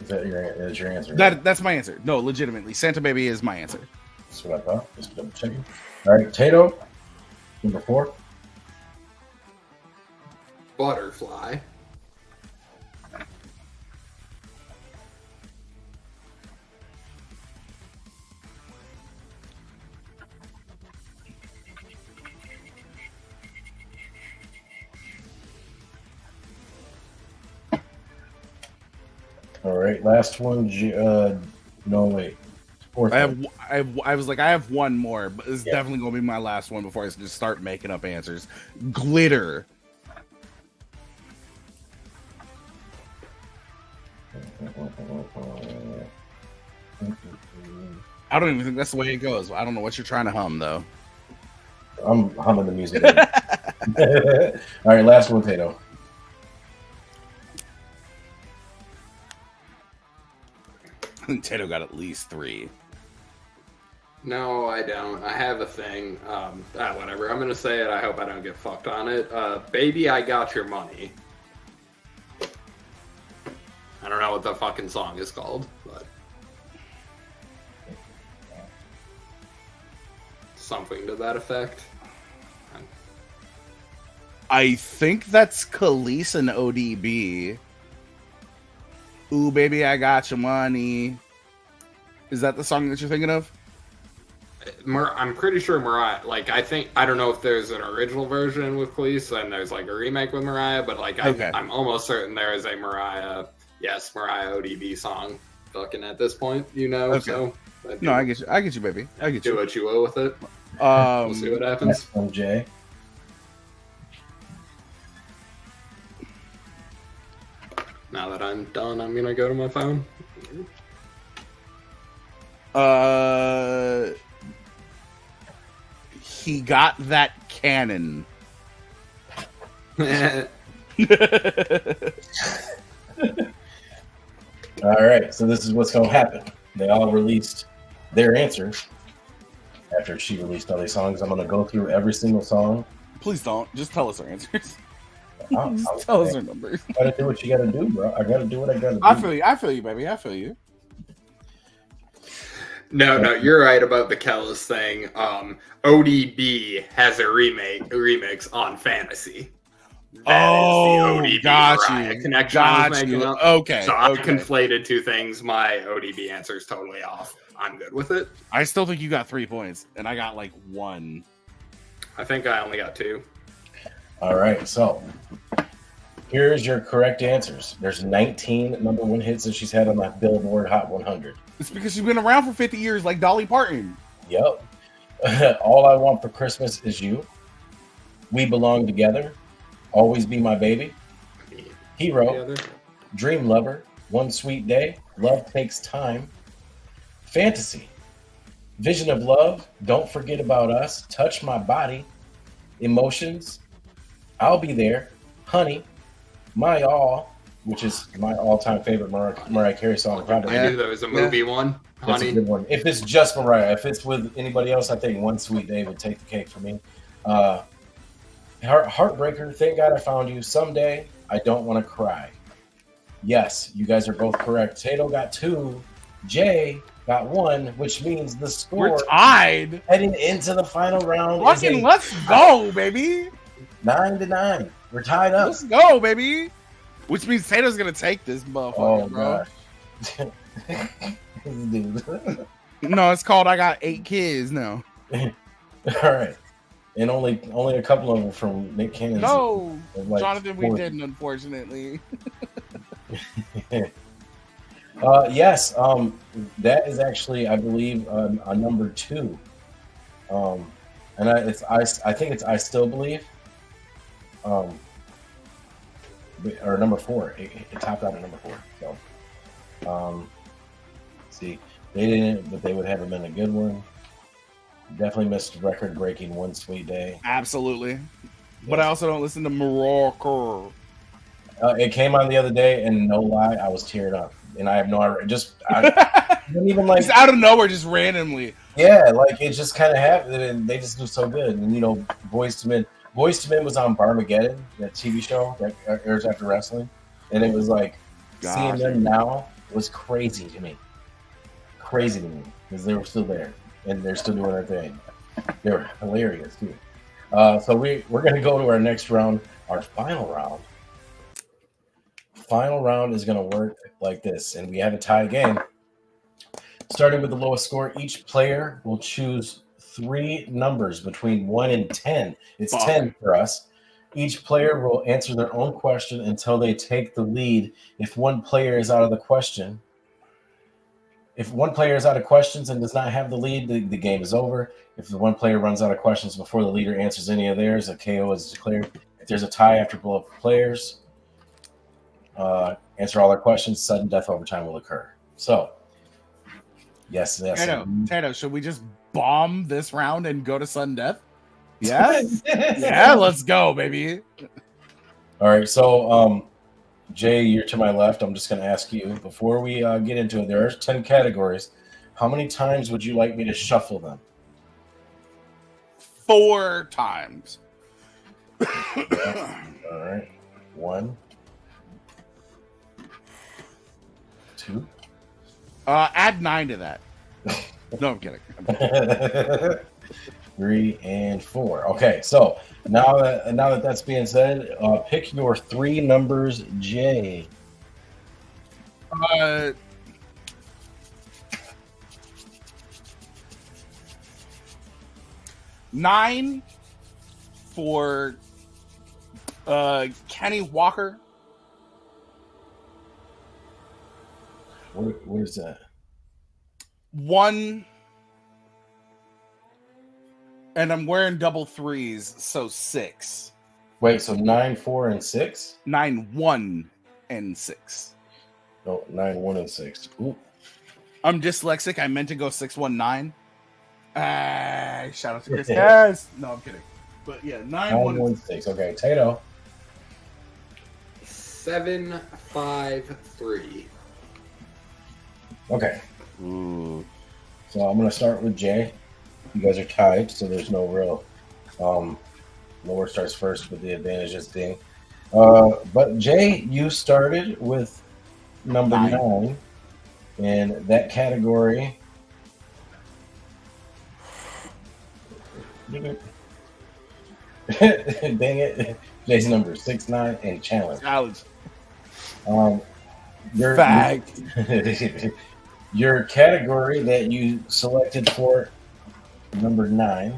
Is your answer? That's my answer. No, legitimately. Santa Baby is my answer. That's what I thought. Just double checking. All right, Tato. Number 4. Butterfly. All right, last one. No, wait. Fourth I one. was like, I have one more, but it's definitely gonna be my last one before I just start making up answers. Glitter. I don't even think that's the way it goes. I don't know what you're trying to hum though. I'm humming the music. All right, last one, Tato. Tato got at least 3. No, I don't. I have a thing. Whatever. I'm gonna say it. I hope I don't get fucked on it. Baby, I got your money. I don't know what the fucking song is called, but something to that effect. I think that's Khalees and ODB. Ooh, baby, I got your money. Is that the song that you're thinking of? I'm pretty sure Mariah. Like, I don't know if there's an original version with Khalees and there's like a remake with Mariah, but like I'm almost certain there is a Mariah ODB song. Fucking at this point, Okay. So No, I get you, baby. I get you. Do what you will with it. We'll see what happens. Next one, Jay. Now that I'm done, I'm gonna go to my phone. He got that cannon. All right, so this is what's going to happen. They all released their answers after she released all these songs. I'm going to go through every single song. Please don't. Just tell us our answers. I'll Tell us our numbers. You got to do what you got to do, bro. I got to do what I got to do. I feel you, baby. I feel you. No, you're right about the Kellis thing. ODB has a remix on Fantasy. That is the ODB Mariah connection I was making up. Okay. So I conflated two things. My ODB answer is totally off. I'm good with it. I still think you got 3 points, and I got like 1. I think I only got 2. All right, so here's your correct answers. There's 19 number one hits that she's had on that Billboard Hot 100. It's because she's been around for 50 years, like Dolly Parton. Yep. All I Want for Christmas Is You. We Belong Together. Always Be My Baby. Hero. Dream Lover. One Sweet Day. Love Takes Time. Fantasy. Vision of Love. Don't Forget About Us. Touch My Body. Emotions. I'll Be There. Honey. My All, which is my all-time favorite Mariah Carey song. Probably. I knew there was a movie one. That's Honey. a good one. If it's just Mariah, if it's with anybody else, I think One Sweet Day would take the cake for me. Heartbreaker, Thank God I Found You. Someday, I Don't Want to Cry. Yes, you guys are both correct. Tato got 2. Jay got 1, which means the score We're tied. heading into the final round. Fucking let's go, baby. 9-9. We're tied up. Let's go, baby. Which means Tato's gonna take this motherfucker, bro. Dude. No, it's called I Got 8 Kids now. All right. And only a couple of them from Nick Cannon's. No, like Jonathan, 40. we didn't, unfortunately. Yes, that is actually, I believe, a number 2. And I think it's I Still Believe. Or number 4. It topped out at number 4. So, see, they didn't, but they would have been a good one. Definitely missed record-breaking One Sweet Day. Absolutely. But I also don't listen to Morocco. It came on the other day, and no lie, I was teared up. And I have no idea. I didn't even like. Just out of nowhere, just randomly. Yeah, like it just kind of happened, and they just do so good. And Boyz II Men. Boyz II Men was on Barmageddon, that TV show that airs after wrestling, and it was like seeing them now was crazy to me. Crazy to me because they were still there and they're still doing their thing. They were hilarious too. So we're gonna go to our next round, our final round. Final round is gonna work like this, and we have a tie game. Starting with the lowest score, each player will choose 3 numbers between 1 and 10. It's 10 for us. Each player will answer their own question until they take the lead. If one player is out of questions and does not have the lead, the game is over. If the one player runs out of questions before the leader answers any of theirs, a KO is declared. If there's a tie after both players answer all their questions, sudden death overtime will occur. So, yes. Tato, should we just bomb this round and go to sudden death? Yeah? Yeah, let's go, baby. All right, so Jay, you're to my left. I'm just going to ask you, before we get into it, there are 10 categories. How many times would you like me to shuffle them? 4 times. All right. 1, 2. Add 9 to that. No, I'm kidding. 3 and 4. Okay, so now that that's being said, pick your 3 numbers, Jay. 9 for Kenny Walker. What is that? 1, and I'm wearing double 3s, so 6. Wait, so 9, 4, and 6? 9, 1, and 6. No, 9, 1, and 6. Ooh. I'm dyslexic. I meant to go 6, 1, 9. Shout out to Chris. Yes. No, I'm kidding. But yeah, 9, 1, 1, 6. Okay, Tato. 7, 5, 3. Okay, Ooh. so I'm gonna start with Jay. You guys are tied, so there's no real lower starts first with the advantages thing. But Jay, you started with number 9, and that category. Dang it! Jay's number 6, 9, and challenge. Fact. Your category that you selected for number 9.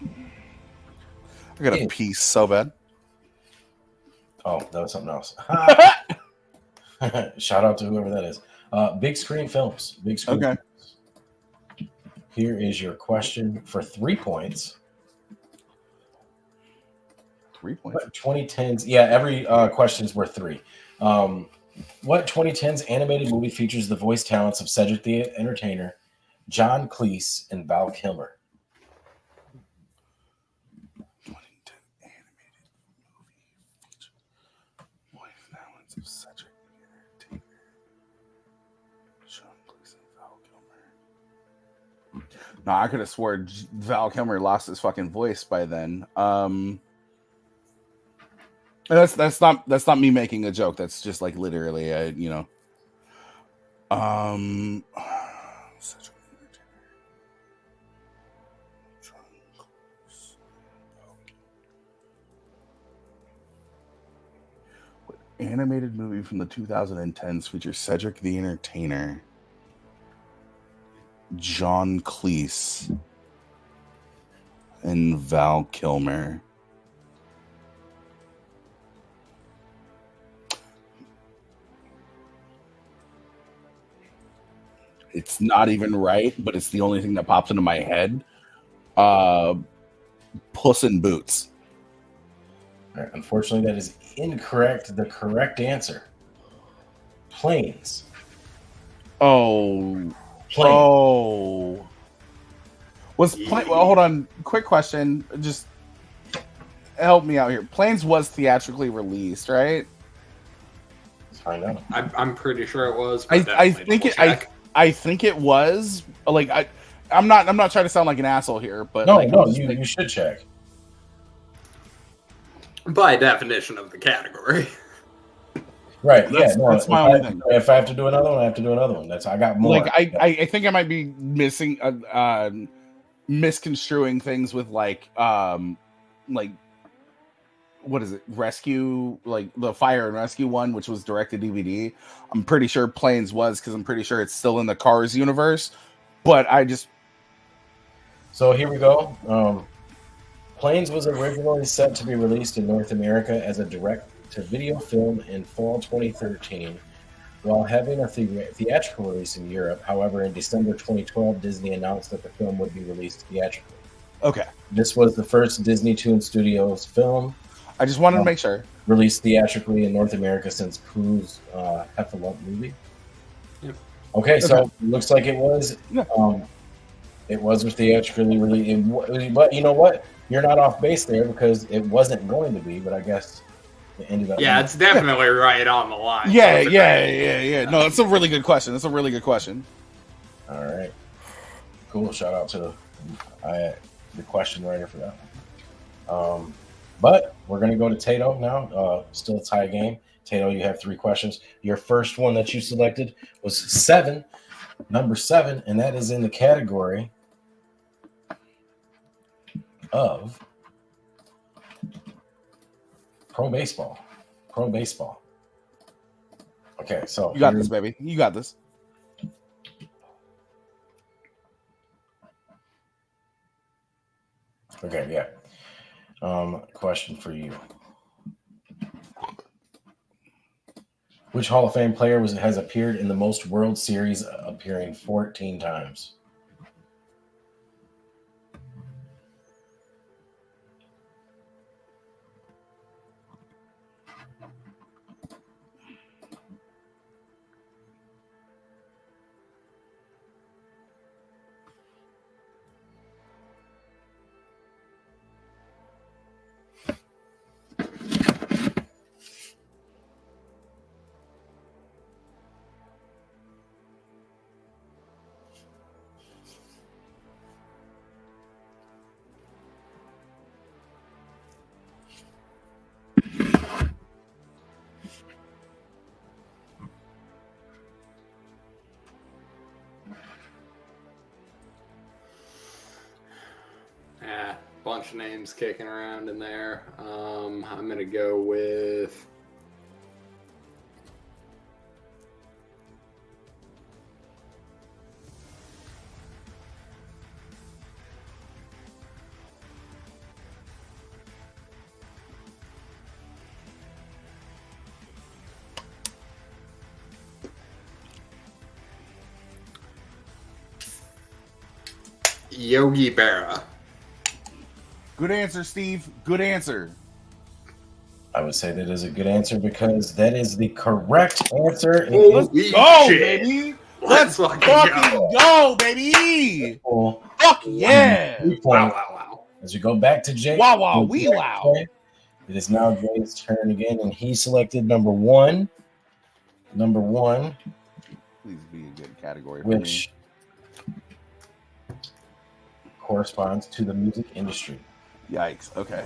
I got a piece so bad. Oh, that was something else. Shout out to whoever that is. Big screen films. Big screen. Okay. Films. Here is your question for 3 points. 3 points. 2010s. Yeah, every question is worth 3. What 2010s animated movie features the voice talents of Cedric the Entertainer, John Cleese, and Val Kilmer? 2010 animated movie features voice talents of Cedric the Entertainer, John Cleese, and Val Kilmer. No, I could have swore Val Kilmer lost his fucking voice by then. That's not me making a joke. That's just like literally, What animated movie from the 2010s features Cedric the Entertainer, John Cleese, and Val Kilmer? It's not even right, but it's the only thing that pops into my head. Puss in Boots. Right, unfortunately, that is incorrect. The correct answer. Planes. Oh. Planes. Oh. Well, hold on. Quick question. Just help me out here. Planes was theatrically released, right? Let's find out. I'm pretty sure it was. I think it was. Like I'm not trying to sound like an asshole here, but you should check. By definition of the category. Right. That's my only thing. If I have to do another one, I have to do another one. I got more. Like I think I might be misconstruing things with like what is it? Rescue, like the Fire and Rescue one, which was direct to DVD. I'm pretty sure Planes was, because I'm pretty sure it's still in the Cars universe. But So here we go. Planes was originally set to be released in North America as a direct-to-video film in fall 2013, while having a theatrical release in Europe. However, in December 2012, Disney announced that the film would be released theatrically. Okay. This was the first Disney Toon Studios film. I just wanted to make sure. Released theatrically in North America since Pooh's Heffalump movie. Yep. Okay, so it looks like it was. It was theatrically released, but you know what? You're not off base there because it wasn't going to be, but I guess it ended up. Yeah, it's definitely right on the line. Yeah. No, it's a really good question. All right, cool. Shout out to the question writer for that one. But we're going to go to Tato now. Still a tie game. Tato, you have 3 questions. Your first one that you selected was 7, number 7, and that is in the category of pro baseball. Okay, so you got this, baby. You got this. question for you. Which Hall of Fame player has appeared in the most World Series, appearing 14 times? Bunch of names kicking around in there. I'm gonna go with Yogi Berra. Good answer, Steve. Good answer. I would say that is a good answer because that is the correct answer. Let's Holy go, shit. baby. Let's fucking go, baby. Cool. Fuck yeah. 3 Wow, points. wow. As we go back to Jay. Wow, wow, wee, wow. It is now Jay's turn again, and he selected number one. Number one, Please be a good category for which corresponds to the music industry. me. Yikes. Okay.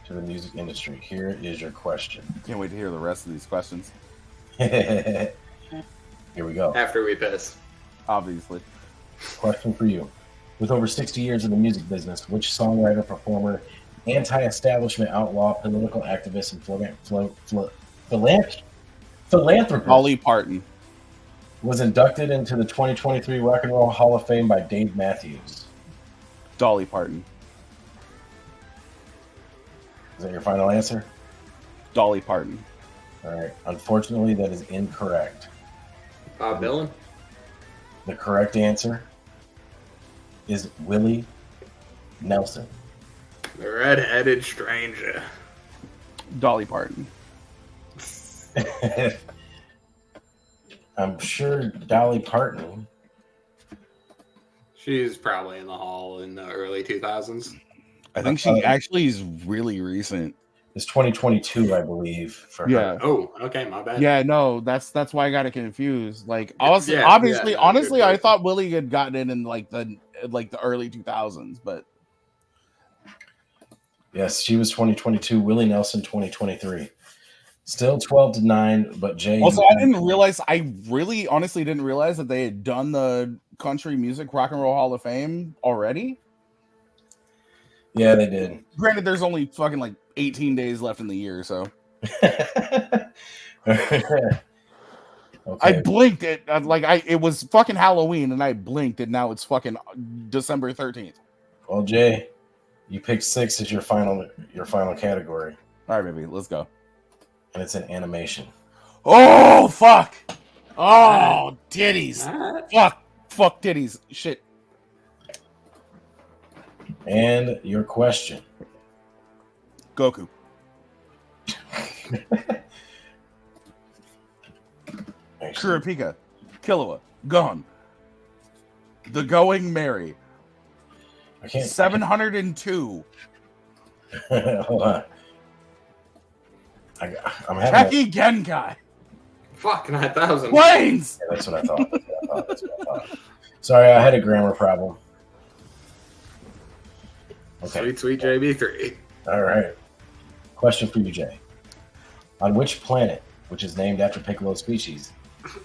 To the music industry. Here is your question. Can't wait to hear the rest of these questions. Here we go. After we piss. Obviously. Question for you. With over 60 years in the music business, which songwriter, performer, anti-establishment outlaw, political activist, and philanthropist Dolly Parton. was inducted into the 2023 Rock and Roll Hall of Fame by Dave Matthews? Dolly Parton. Is that your final answer? Dolly Parton. All right. Unfortunately, that is incorrect. Bob Dylan? The correct answer is Willie Nelson. The red-headed stranger. Dolly Parton. I'm sure Dolly Parton. She's probably in the hall in the early 2000s. I think she actually is really recent. It's 2022, I believe. For her. Yeah. Oh, okay, my bad. Yeah, no, that's why I got it confused. Like, honestly, Yeah, honestly, yeah, no, honestly, good I point. thought Willie had gotten it in like the early 2000s, but Yes, she was 2022. Willie Nelson, 2023. Still 12-9, but Jay. also I didn't realize. I really, honestly, didn't realize that they had done the Country Music Rock and Roll Hall of Fame already. Yeah, they did. Granted, there's only fucking like 18 days left in the year, so Okay. I blinked it. It was fucking Halloween, and I blinked, and now it's fucking December 13th. Well, Jay, you picked 6 as your final category, All right, baby, let's go. and it's an animation. Oh fuck! Oh titties! Fuck titties! Shit! And your question. Goku. Kurapika. Killua. Gon. The Going Merry. I can't. 702. Hold on. I'm having. Keki Genkai. Fuck, 9,000. Planes! Yeah, that's what I thought. That's what I thought. Sorry, I had a grammar problem. Okay. Sweet, sweet JB3. All right. Question for you, Jay. On which planet, which is named after Piccolo's species,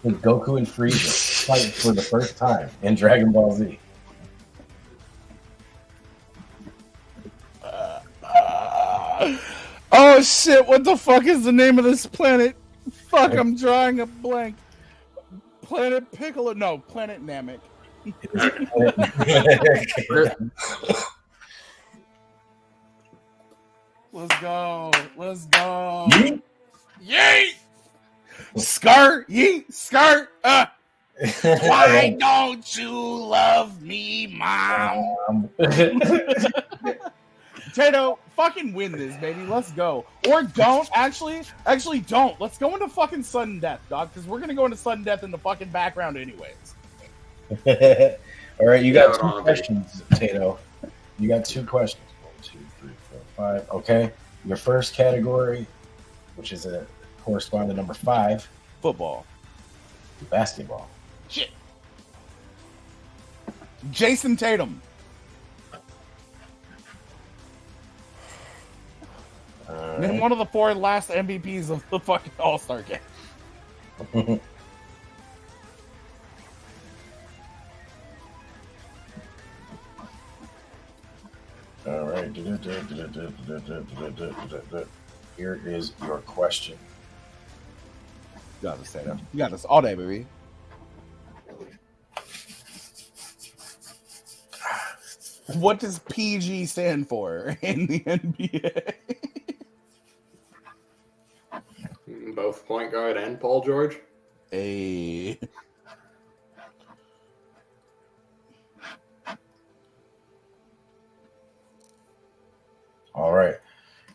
did Goku and Frieza fight for the first time in Dragon Ball Z? Oh shit, what the fuck is the name of this planet? Fuck, I'm drawing a blank. Planet Piccolo? No, Planet Namek. Let's go. Let's go. Yeet. Yeet. Skirt. Yeet. Skirt. Why don't you love me, Mom? Tato, fucking win this, baby. Let's go. Or don't. Actually don't. Let's go into fucking sudden death, dog, because we're going to go into sudden death in the fucking background anyways. All right, you got 2 questions, Tato. You got 2 questions. 1, 2, 3, 4, 5. Okay. Your first category, which is a corresponding to number 5. Football. Basketball. Shit. Jason Tatum. Name one of the 4 last MVPs of the fucking All-Star game. All right. Here is your question. You got this, Tatum. You got this all day, baby. What does PG stand for in the NBA? Both point guard and Paul George. A All right.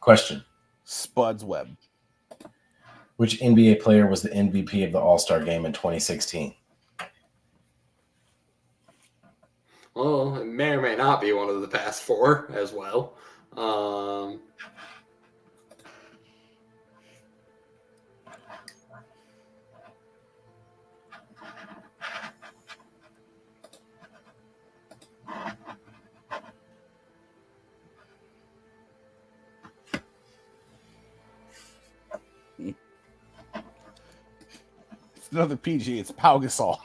Question. Spud's Web. Which NBA player was the MVP of the All-Star game in 2016? Well, it may or may not be one of the past 4 as well. It's another PG. It's Pau Gasol.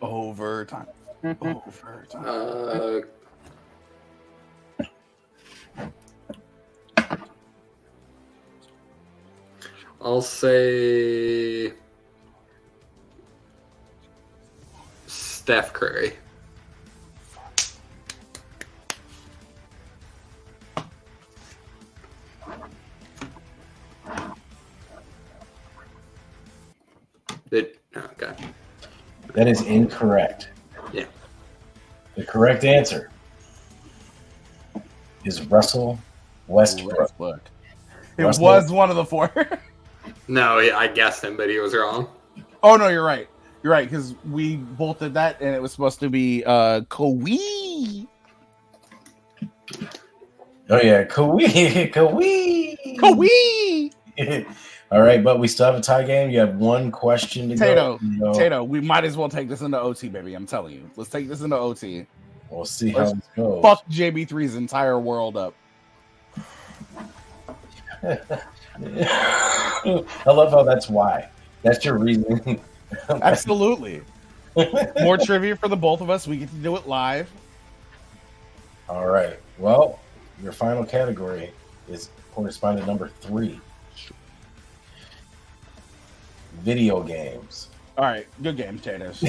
Overtime. I'll say Steph Curry. Okay. That is incorrect. Yeah. The correct answer is Russell Westbrook. It was one of the 4. No, I guessed him, but he was wrong. Oh, no, you're right. You're right, because we both did that, and it was supposed to be Kawhi. Oh, yeah. Kawhi. All right, but we still have a tie game. You have 1 question to go. Tato, Tato, we might as well take this into OT, baby. I'm telling you. Let's take this into OT. We'll see how it goes. Fuck JB3's entire world up. I love how that's why. That's your reason. Absolutely. More trivia for the both of us. We get to do it live. All right. Well, your final category is correspondent number 3. Video games. All right. Good game, Tatos.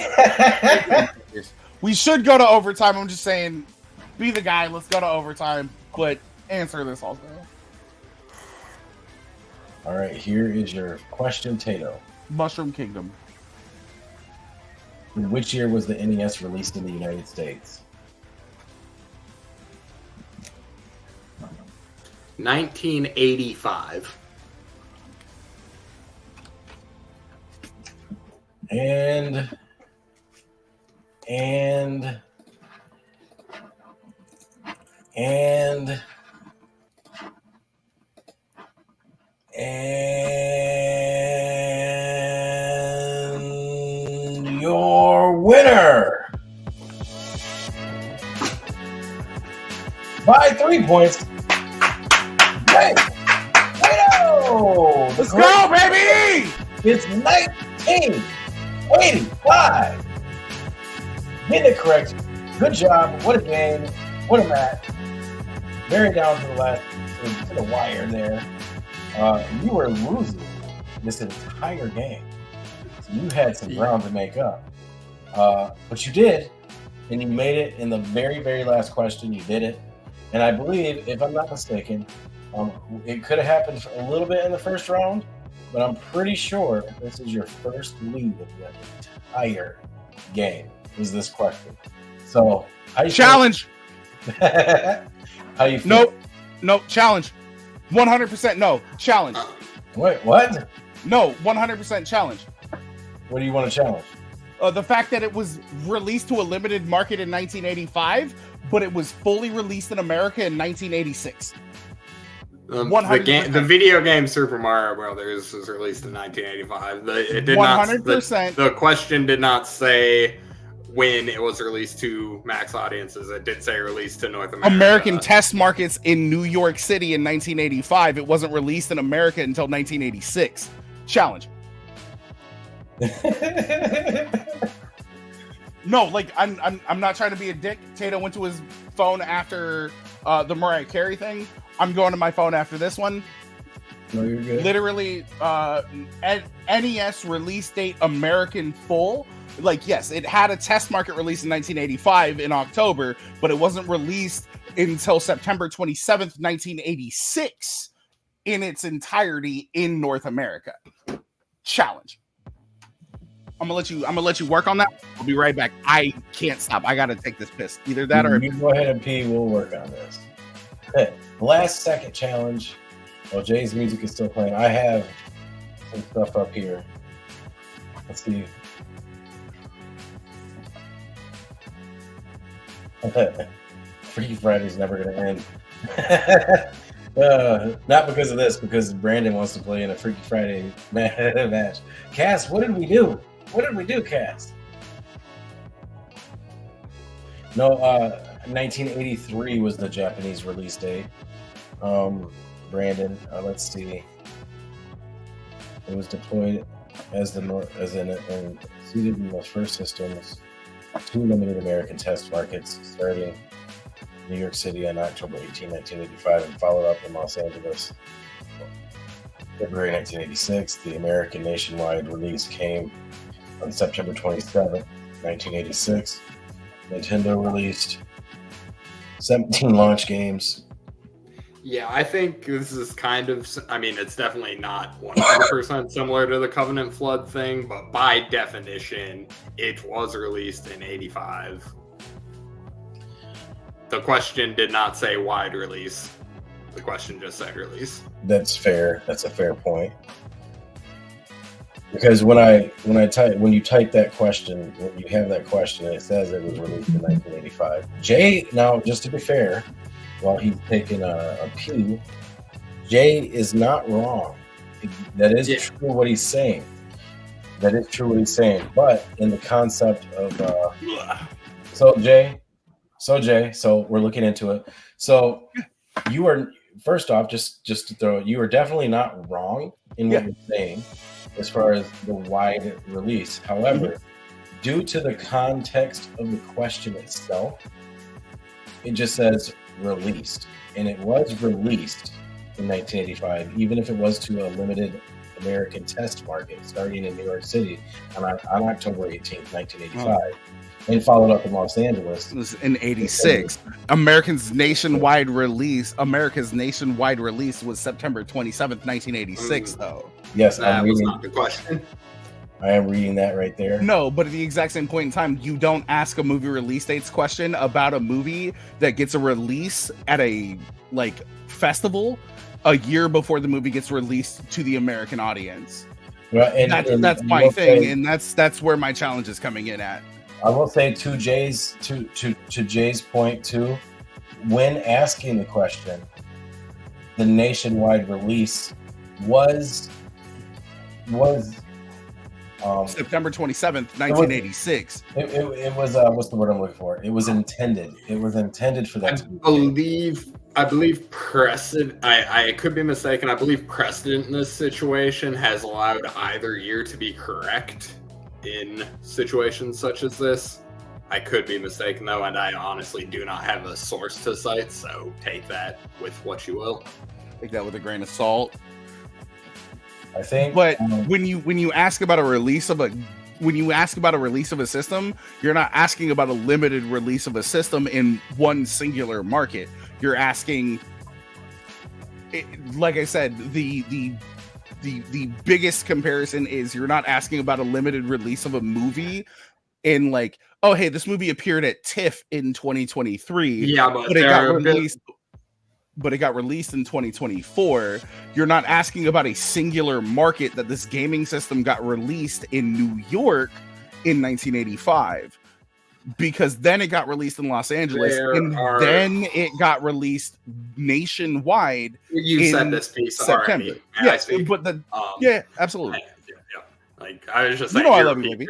We should go to overtime. I'm just saying, be the guy. Let's go to overtime. But answer this also. All right. Here is your question, Tato. Mushroom Kingdom. In which year was the NES released in the United States? 1985. And your winner by 3 points. Hey, let's go, baby! It's 1985. Getting it correct. Good job. What a game. What a match. Very down to the last, to the wire there. You were losing this entire game. So you had some ground to make up. But you did, and you made it in the very, very last question. You did it. And I believe, if I'm not mistaken, it could have happened a little bit in the first round, but I'm pretty sure this is your first lead of the entire game, is this question. So, how you Challenge! How you feel? Nope, challenge. 100% no, challenge. Wait, what? No, 100% challenge. What do you want to challenge? The fact that it was released to a limited market in 1985, but it was fully released in America in 1986. The video game Super Mario Brothers was released in 1985. It did 100%. not. The question did not say when it was released to max audiences. It did say released to North America. American test markets in New York City in 1985. It wasn't released in America until 1986. Challenge. No, like I'm not trying to be a dick. Tato went to his phone after the Mariah Carey thing. I'm going to my phone after this one. No, you're good. Literally, NES release date American full. Like, yes, it had a test market release in 1985 in October, but it wasn't released until September 27th, 1986 in its entirety in North America. Challenge. I'm gonna let you work on that. I'll be right back. I can't stop. I gotta take this piss. Either that or you go ahead and pee. We'll work on this. Okay. Last second challenge. While Jay's music is still playing, I have some stuff up here. Let's see. Freaky Friday's never gonna end. Not because of this, because Brandon wants to play in a Freaky Friday match. Cass, what did we do? What did we do, Cass? No, 1983 was the Japanese release date. Brandon, let's see. It was deployed as and seeded in the first systems, 2 limited American test markets starting New York City on October 18, 1985, and followed up in Los Angeles. February 1986, the American nationwide release came on September 27, 1986. Nintendo released 17 launch games. Yeah, I think this is kind of, I mean, it's definitely not 100% similar to the Covenant Flood thing, but by definition, it was released in 85. The question did not say wide release. The question just said release. That's fair. That's a fair point. Because when you type that question, when you have that question, it says it was released in 1985. Jay, now just to be fair, while he's taking a pee, Jay is not wrong. That is true what he's saying. That is true what he's saying. But in the concept of so we're looking into it. So you are, first off, just to throw it, you are definitely not wrong in what you're saying as far as the wide release. However, due to the context of the question itself, it just says released, and it was released in 1985, even if it was to a limited American test market starting in New York City on October 18th, 1985, and followed up in Los Angeles. It was in 86. America's nationwide release was September 27th, 1986, though. Yes, that was not the question. I am reading that right there. No, but at the exact same point in time, you don't ask a movie release dates question about a movie that gets a release at a festival a year before the movie gets released to the American audience. Well, that's my thing, and that's where my challenge is coming in at. I will say to Jay's point too, when asking the question, the nationwide release was September 27th, 1986. It was what's the word I'm looking for? It was intended. It was intended for that. I believe precedent. I could be mistaken. I believe precedent in this situation has allowed either year to be correct in situations such as this. I could be mistaken though, and I honestly do not have a source to cite, so take that with what you will. Take that with a grain of salt. I think, but when you ask about a release of a system, you're not asking about a limited release of a system in one singular market. You're asking, like I said, the biggest comparison is you're not asking about a limited release of a movie in like, oh hey, this movie appeared at TIFF in 2023. Yeah, but it got released. But it got released in 2024. You're not asking about a singular market that this gaming system got released in New York in 1985, because then it got released in Los Angeles, then it got released nationwide. You said this piece September. Yes, but yeah, absolutely. Like I was just saying, I love you, baby.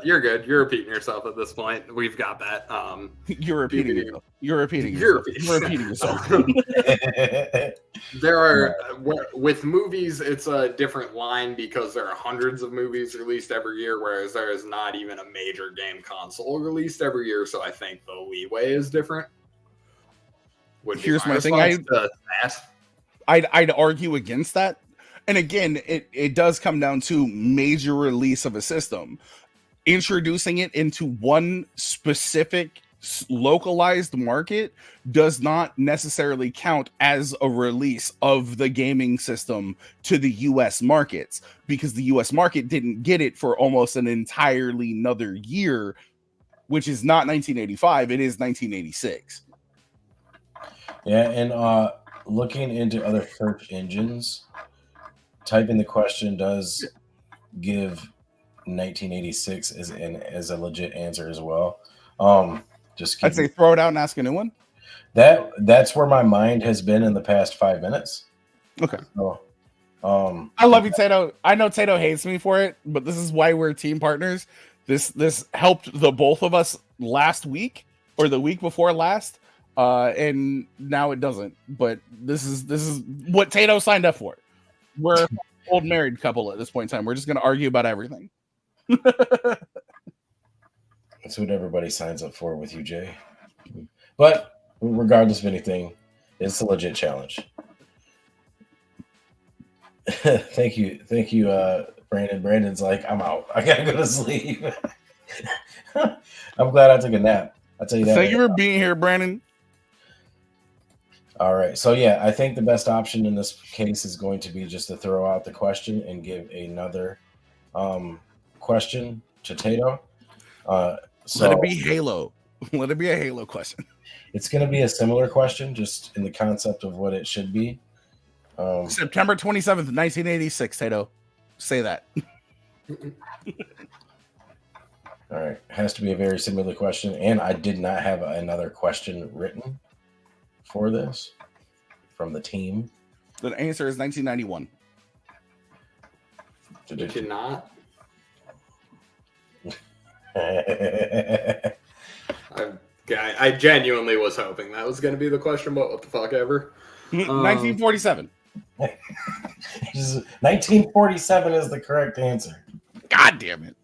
You're good. You're repeating yourself at this point. We've got that. You're repeating yourself. You're repeating yourself. There are with movies, it's a different line because there are hundreds of movies released every year, whereas there is not even a major game console released every year. So I think the leeway is different. Here's my thing. I'd argue against that. And again, it does come down to major release of a system. Introducing it into one specific localized market does not necessarily count as a release of the gaming system to the US markets, because the US market didn't get it for almost an entirely another year, which is not 1985, it is 1986. Yeah, and looking into other search engines, typing the question does give 1986 as a legit answer as well. I'd say throw it out and ask a new one. That's where my mind has been in the past 5 minutes. Okay. So, I love you, Tato. I know Tato hates me for it, but this is why we're team partners. This helped the both of us last week or the week before last, and now it doesn't. But this is what Tato signed up for. We're an old married couple at this point in time. We're just going to argue about everything. That's what everybody signs up for with you, Jay. But regardless of anything, it's a legit challenge. Thank you, Brandon. Brandon's like, I'm out. I gotta go to sleep. I'm glad I took a nap. I'll tell you that. Thank you for being here, Brandon. All right. So, yeah, I think the best option in this case is going to be just to throw out the question and give another question to Tato. So let it be Halo. Let it be a Halo question. It's going to be a similar question, just in the concept of what it should be. September 27th, 1986, Tato. Say that. All right. It has to be a very similar question. And I did not have another question written for this from the team. The answer is 1991. Did you not? I genuinely was hoping that was going to be the question, but what the fuck ever. 1947. 1947 is the correct answer. God damn it.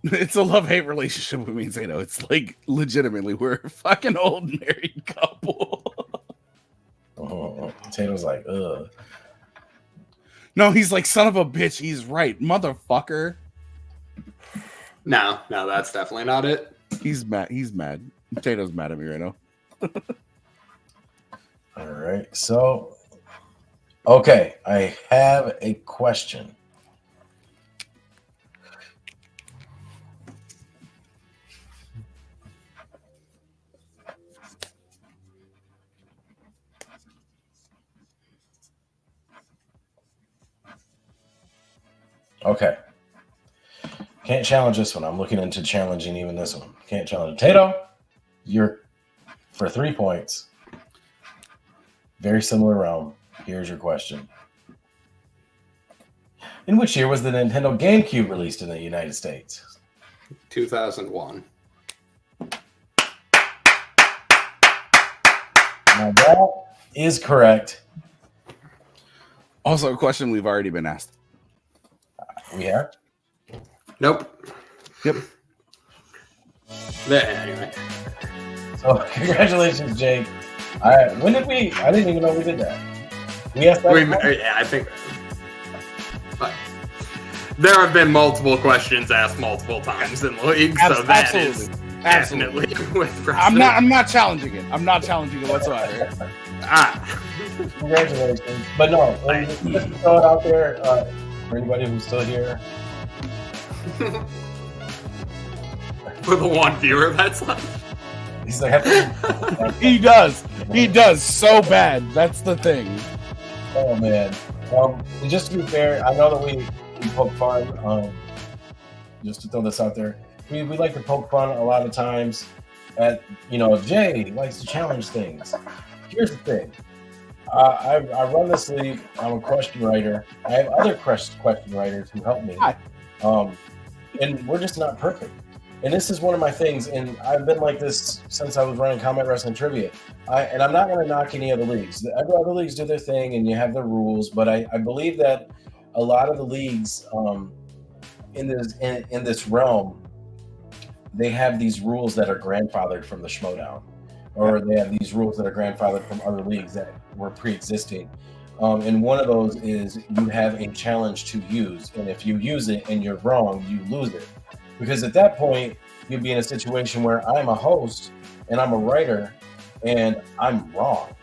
It's a love-hate relationship with me and Tato. It's like legitimately we're a fucking old married couple. Tato's like, ugh. No, he's like, son of a bitch. He's right, motherfucker. No, that's definitely not it. He's mad. He's mad. Tato's mad at me right now. All right. So, okay, I have a question. Okay. Can't challenge this one. I'm looking into challenging even this one. Can't challenge Tato. You're for 3 points. Very similar realm. Here's your question. In which year was the Nintendo GameCube released in the United States? 2001. Now that is correct. Also, a question we've already been asked. We are? Nope. Yep. Anyway. So, congratulations, Jake. When did we? I didn't even know we did that. We asked that. Yeah, I think. But there have been multiple questions asked multiple times in the league, so that is definitely with precedent. I'm not challenging it. I'm not challenging it whatsoever. Congratulations. But no, just to throw it out there for anybody who's still here. For the one viewer that's left. He's like, He does. He does so bad. That's the thing. Oh man. And just to be fair, I know that we poke fun. Just to throw this out there, we like to poke fun a lot of times. At Jay likes to challenge things. Here's the thing. I run this league. I'm a question writer. I have other question writers who help me. Hi. And we're just not perfect. And this is one of my things, and I've been like this since I was running Combat Wrestling Trivia. And I'm not going to knock any of the leagues. The other leagues do their thing, and you have their rules. But I believe that a lot of the leagues in this realm, they have these rules that are grandfathered from the Schmodown, or they have these rules that are grandfathered from other leagues that were pre-existing. And one of those is you have a challenge to use, and if you use it and you're wrong, you lose it. Because at that point, you'd be in a situation where I'm a host and I'm a writer and I'm wrong.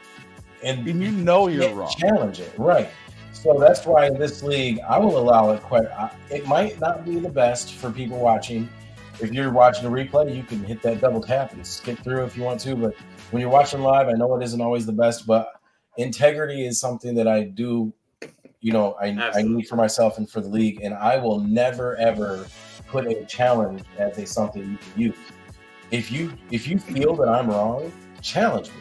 And you know you're wrong. Challenge it, right. So that's why in this league, I will allow it it might not be the best for people watching. If you're watching a replay, you can hit that double tap and skip through if you want to. But when you're watching live, I know it isn't always the best, but integrity is something that I do, I need for myself and for the league. And I will never, ever put a challenge as something you can use. If you feel that I'm wrong, challenge me.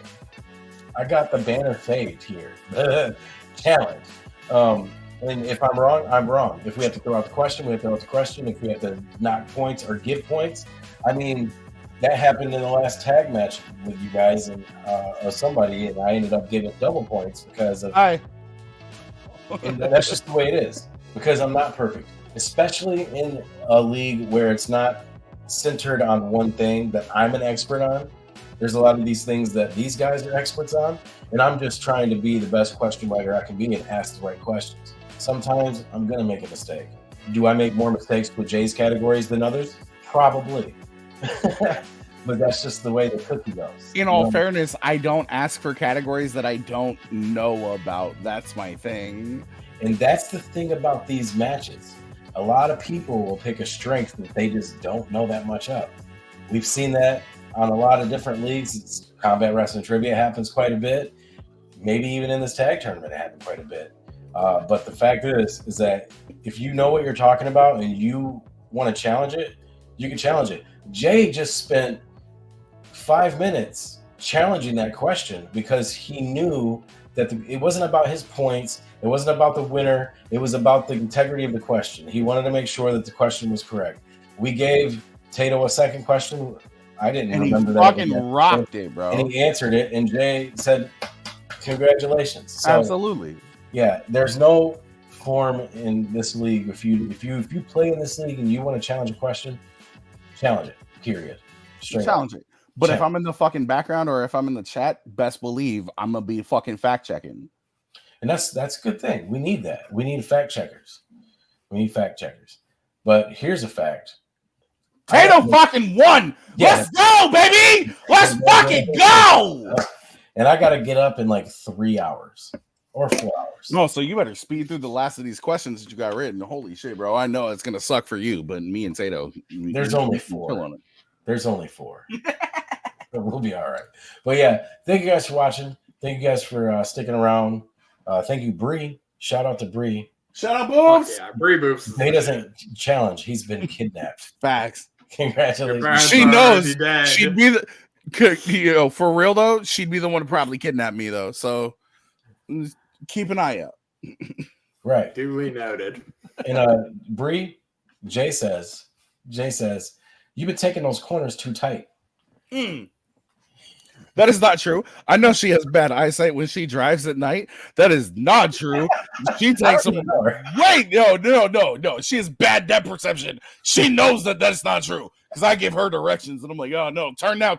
I got the banner saved here. Challenge. And if I'm wrong, I'm wrong. If we have to throw out the question, we have to throw out the question. If we have to knock points or give points, I mean, that happened in the last tag match with you guys and somebody, and I ended up giving double points because of. And that's just the way it is. Because I'm not perfect. Especially in a league where it's not centered on one thing that I'm an expert on. There's a lot of these things that these guys are experts on, and I'm just trying to be the best question writer I can be and ask the right questions. Sometimes I'm going to make a mistake. Do I make more mistakes with Jay's categories than others? Probably. But that's just the way the cookie goes. In all fairness, I don't ask for categories that I don't know about. That's my thing. And that's the thing about these matches. A lot of people will pick a strength that they just don't know that much of. We've seen that on a lot of different leagues. Combat Wrestling Trivia happens quite a bit. Maybe even in this tag tournament, it happened quite a bit. But the fact is that if you know what you're talking about and you want to challenge it, you can challenge it. Jay just spent 5 minutes challenging that question because he knew that it wasn't about his points. It wasn't about the winner. It was about the integrity of the question. He wanted to make sure that the question was correct. We gave Tato a second question. I didn't remember that. He fucking rocked it, bro. And he answered it, and Jay said, "Congratulations." So, absolutely. Yeah, there's no form in this league. If you play in this league and you want to challenge a question, challenge it. Period. Straight challenge it. But if I'm in the fucking background or if I'm in the chat, best believe I'm gonna be fucking fact checking. And that's a good thing. We need that. We need fact checkers. But here's a fact. Tato fucking won. Yeah. Let's go, baby. Let's fucking go. And I got to get up in like 3 hours or 4 hours. No, so you better speed through the last of these questions that you got written. Holy shit, bro. I know it's going to suck for you, but me and Tato. There's only 4. There's only 4. We'll be all right. But yeah, thank you guys for watching. Thank you guys for sticking around. Thank you, Bree. Shout out to Bree. Shout out, Boobs. Yeah, Bree Boobs. He doesn't challenge. He's been kidnapped. Facts. Congratulations. She knows. She'd be the, for real though, she'd be the one to probably kidnap me though. So keep an eye out. Right. Duly noted. And Bree, Jay says, you've been taking those corners too tight. That is not true. I know she has bad eyesight when she drives at night. That is not true. She takes some. Wait, no. She has bad depth perception. She knows that that's not true because I give her directions and I'm like, oh no, turn now.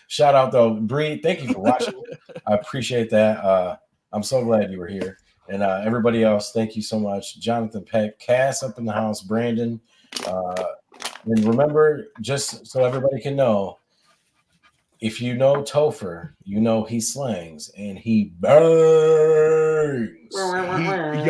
Shout out though, Bree. Thank you for watching. I appreciate that. I'm so glad you were here, and everybody else. Thank you so much, Jonathan Peck, Cass up in the house, Brandon. And remember, just so everybody can know, if you know Topher, you know he slangs and he burns.